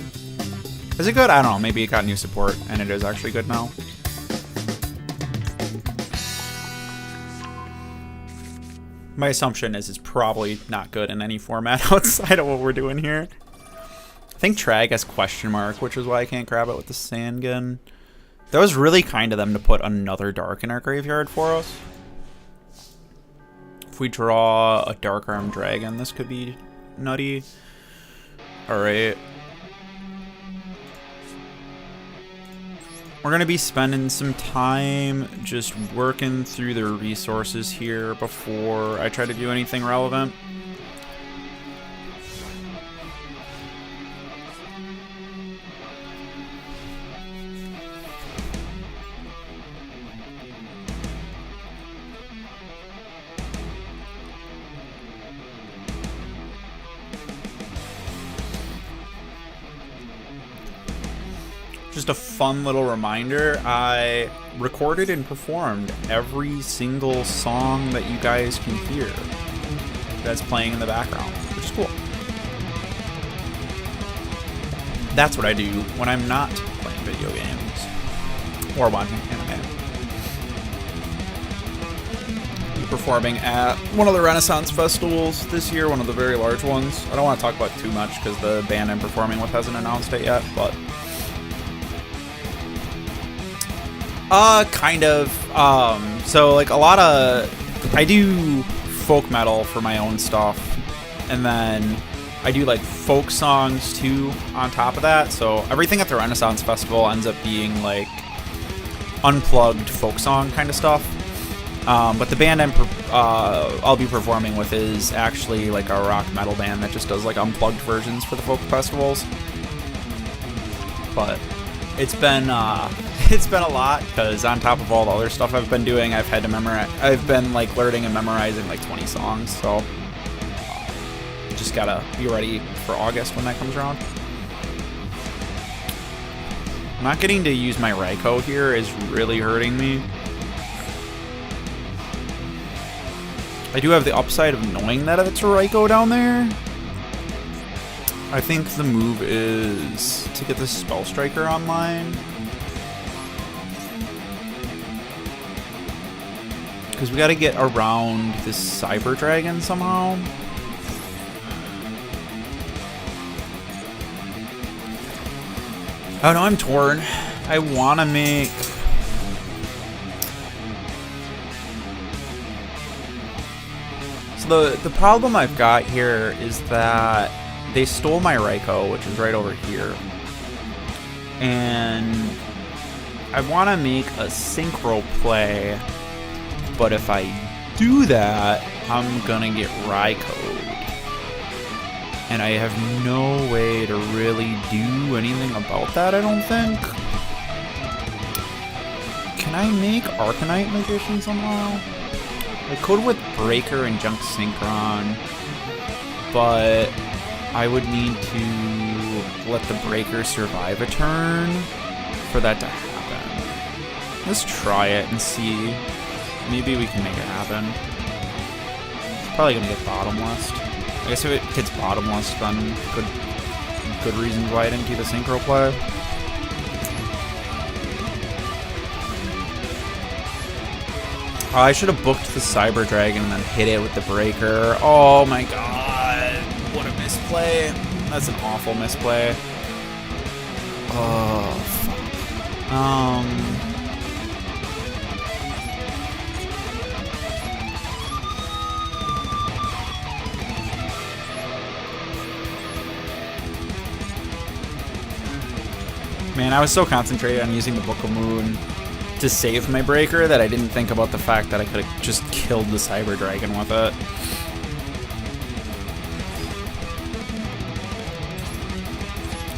Is it good? I don't know. Maybe it got new support and it is actually good now. My assumption is it's probably not good in any format outside of what we're doing here. I think Trag has question mark, which is why I can't grab it with the Sangan. That was really kind of them to put another Dark in our graveyard for us. If we draw a Dark Arm Dragon, this could be nutty. Alright. We're going to be spending some time just working through the resources here before I try to do anything relevant. just a fun little reminder, I recorded and performed every single song that you guys can hear that's playing in the background, which is cool. That's what I do when I'm not playing video games or watching anime. I'm performing at one of the Renaissance festivals this year, one of the very large ones. I don't want to talk about it too much because the band I'm performing with hasn't announced it yet, but kind of. So like a lot of, I do folk metal for my own stuff, and then I do like folk songs too on top of that. So everything at the Renaissance Festival ends up being like unplugged folk song kind of stuff. But the band I'll be performing with is actually like a rock metal band that just does like unplugged versions for the folk festivals. But it's been a lot because on top of all the other stuff I've been doing, I've had to memorize. I've been like learning and memorizing like 20 songs. So just gotta be ready for August when that comes around. Not getting to use my Raikou here is really hurting me. I do have the upside of knowing that it's a Raikou down there. I think the move is to get the Spell Striker online. Because we gotta get around this Cyber Dragon somehow. Oh no, I'm torn. I wanna make... So the problem I've got here is that they stole my Raikou, which is right over here. And I want to make a synchro play, but if I do that, I'm gonna get Raikou'd. And I have no way to really do anything about that, I don't think. Can I make Arcanite Magician somehow? I could with Breaker and Junk Synchron, but I would need to let the Breaker survive a turn for that to happen. Let's try it and see. Maybe we can make it happen. It's probably gonna get bottomless. I guess if it gets bottomless, then good reasons why I didn't do the synchro play. I should have booked the Cyber Dragon and then hit it with the Breaker. Oh my god. What a misplay. That's an awful misplay. Oh, fuck. Man, I was so concentrated on using the Book of Moon to save my Breaker that I didn't think about the fact that I could have just killed the Cyber Dragon with it.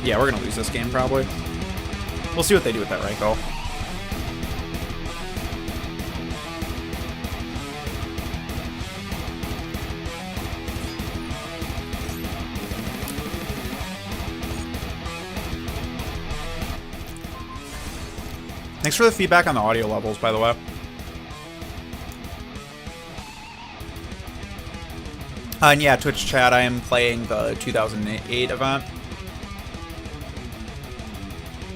Yeah, we're gonna lose this game probably. We'll see what they do with that Raikou. Thanks for the feedback on the audio levels, by the way. And yeah, Twitch chat, I am playing the 2008 event.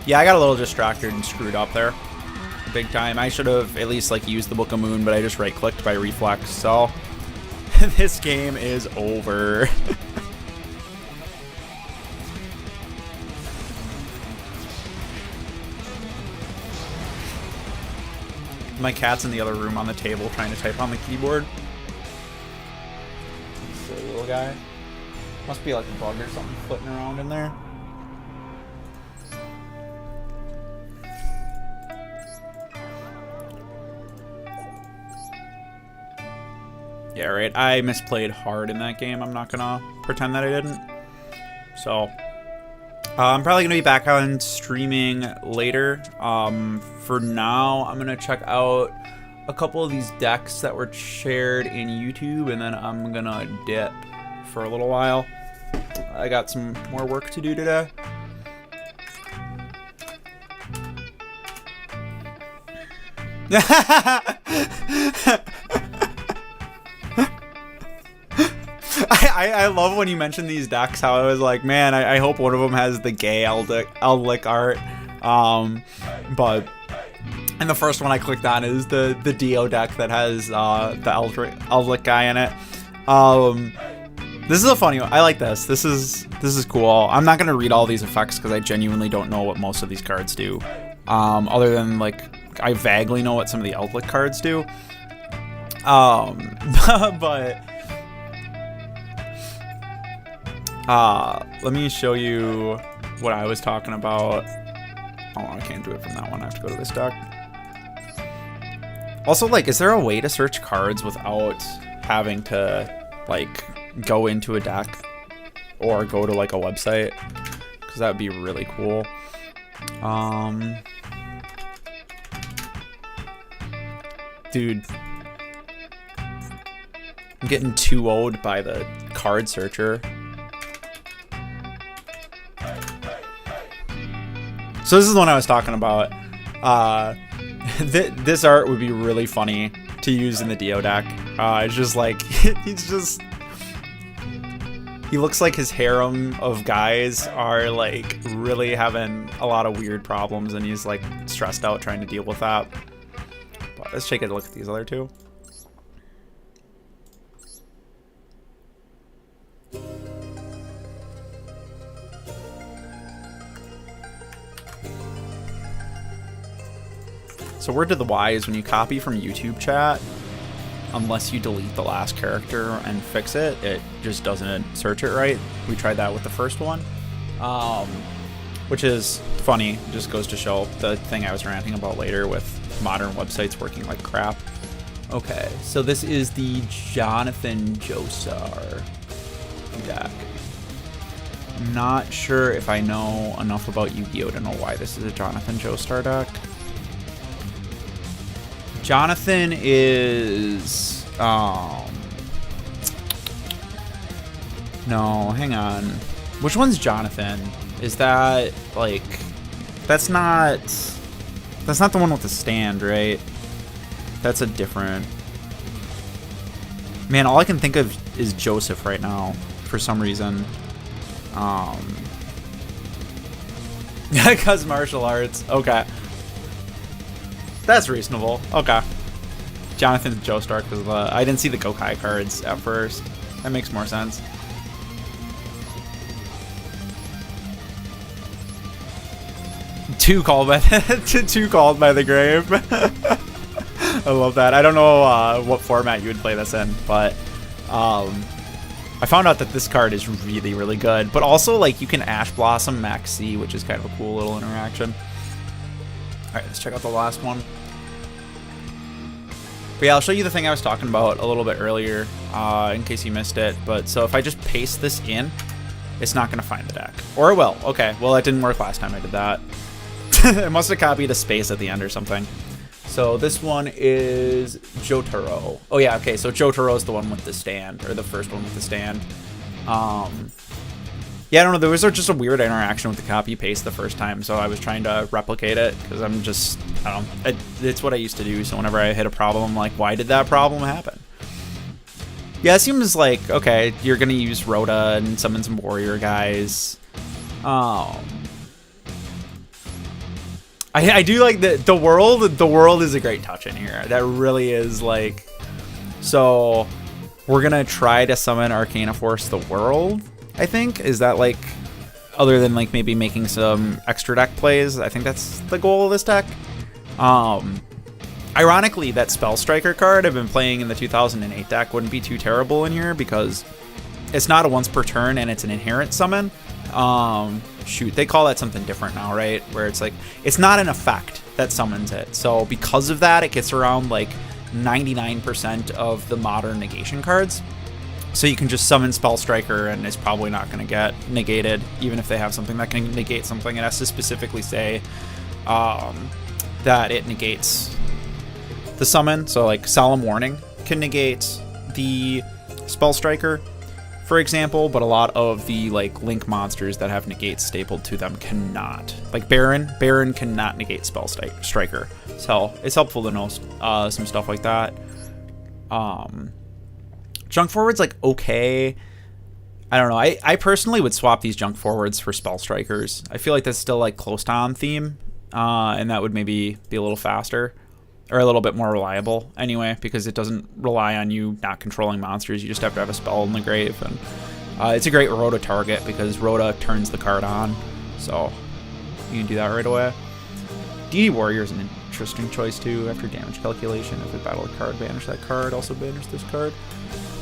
Yeah, I got a little distracted and screwed up there. Big time. I should have at least like used the Book of Moon, but I just right-clicked by reflex, so this game is over. My cat's in the other room on the table trying to type on the keyboard. Silly little guy. Must be like a bug or something flitting around in there. Yeah, right. I misplayed hard in that game. I'm not gonna pretend that I didn't. So, I'm probably going to be back on streaming later. For now, I'm going to check out a couple of these decks that were shared in YouTube, and then I'm going to dip for a little while. I got some more work to do today. I love when you mention these decks, how I was like, man, I hope one of them has the gay Eldlik art. But and the first one I clicked on is the Dio deck that has the Eldlik guy in it. This is a funny one. I like this. This is cool. I'm not gonna read all these effects because I genuinely don't know what most of these cards do. Other than like I vaguely know what some of the Eldlik cards do. But let me show you what I was talking about. Oh, I can't do it from that one. I have to go to this deck. Also, like, is there a way to search cards without having to, like, go into a deck or go to, like, a website? Because that would be really cool. Dude. I'm getting 2-0'd by the card searcher. So this is the one I was talking about. This art would be really funny to use in the Dio deck. It's just like, he looks like his harem of guys are like really having a lot of weird problems and he's like stressed out trying to deal with that. But let's take a look at these other two. So word to the wise, when you copy from YouTube chat, unless you delete the last character and fix it, it just doesn't search it right. We tried that with the first one, which is funny. It just goes to show the thing I was ranting about later with modern websites working like crap. Okay, so this is the Jonathan Joestar deck. I'm not sure if I know enough about Yu-Gi-Oh! To know why this is a Jonathan Joestar deck. Jonathan is, no, hang on. Which one's Jonathan? Is that, like, that's not the one with the stand, right? That's a different, man, all I can think of is Joseph right now, for some reason. Because martial arts, okay. That's reasonable. Okay. Jonathan's Joestar because I didn't see the Gokai cards at first. That makes more sense. Two called by the grave. I love that. I don't know what format you would play this in, but I found out that this card is really, really good. But also, like, you can Ash Blossom Max C, which is kind of a cool little interaction. All right, let's check out the last one. But yeah, I'll show you the thing I was talking about a little bit earlier, in case you missed it. But so if I just paste this in, it's not going to find the deck. Or it will. Okay, well, that didn't work last time I did that. It must have copied a space at the end or something. So this one is Jotaro. Oh yeah, okay, so Jotaro is the one with the stand, or the first one with the stand. Yeah, I don't know, there was just a weird interaction with the copy-paste the first time, so I was trying to replicate it, because I'm just, I don't know, it's what I used to do, so whenever I hit a problem, I'm like, why did that problem happen? Yeah, it seems like, okay, you're gonna use Rhoda and summon some warrior guys. I do like the world is a great touch in here. That really is, like, so we're gonna try to summon Arcana Force the world, I think. Is that, like, other than, like, maybe making some extra deck plays, I think that's the goal of this deck. Ironically, that Spell Striker card I've been playing in the 2008 deck wouldn't be too terrible in here because it's not a once per turn and it's an inherent summon. Shoot, they call that something different now, right? Where it's like, it's not an effect that summons it. So because of that, it gets around like 99% of the modern negation cards. So you can just summon Spell Striker and it's probably not going to get negated, even if they have something that can negate something. It has to specifically say that it negates the summon. So like Solemn Warning can negate the Spell Striker for example, but a lot of the like Link monsters that have negate stapled to them cannot. Like Baron cannot negate Spell Striker, so it's helpful to know some stuff like that. Junk Forward's like okay. I don't know. I personally would swap these Junk Forwards for Spell Strikers. I feel like that's still like close to on theme, and that would maybe be a little faster. Or a little bit more reliable, anyway, because it doesn't rely on you not controlling monsters. You just have to have a spell in the grave, and it's a great Rhoda target because Rhoda turns the card on, so you can do that right away. DD Warrior is an interesting choice too. After damage calculation, if we battle a card, banish that card. Also banish this card.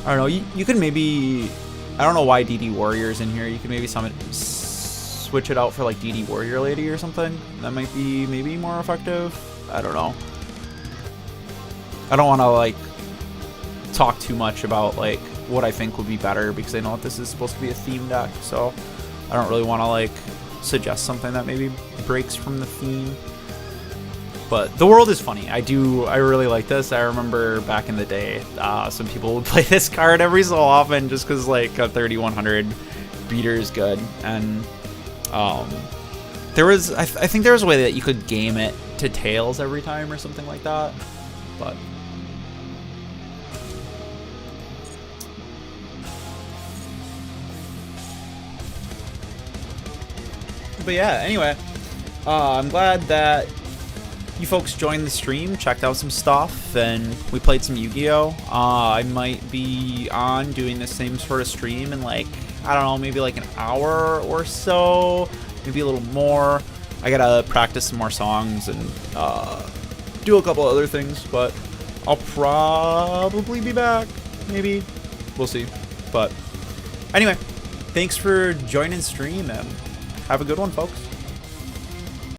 I don't know. You could maybe, I don't know why DD Warrior is in here. You could maybe switch it out for like DD Warrior Lady or something. That might be maybe more effective. I don't know. I don't want to like talk too much about like what I think would be better because I know that this is supposed to be a theme deck, so I don't really want to like suggest something that maybe breaks from the theme. But the world is funny. I really like this. I remember back in the day, some people would play this card every so often just because like a 3100 beater is good, and there was I think there was a way that you could game it to tails every time or something like that, but. But yeah, anyway, I'm glad that you folks joined the stream, checked out some stuff, and we played some Yu-Gi-Oh! I might be on doing the same sort of stream in like, I don't know, maybe like an hour or so, maybe a little more. I gotta practice some more songs and do a couple other things, but I'll probably be back, maybe. We'll see. But anyway, thanks for joining stream, and have a good one, folks.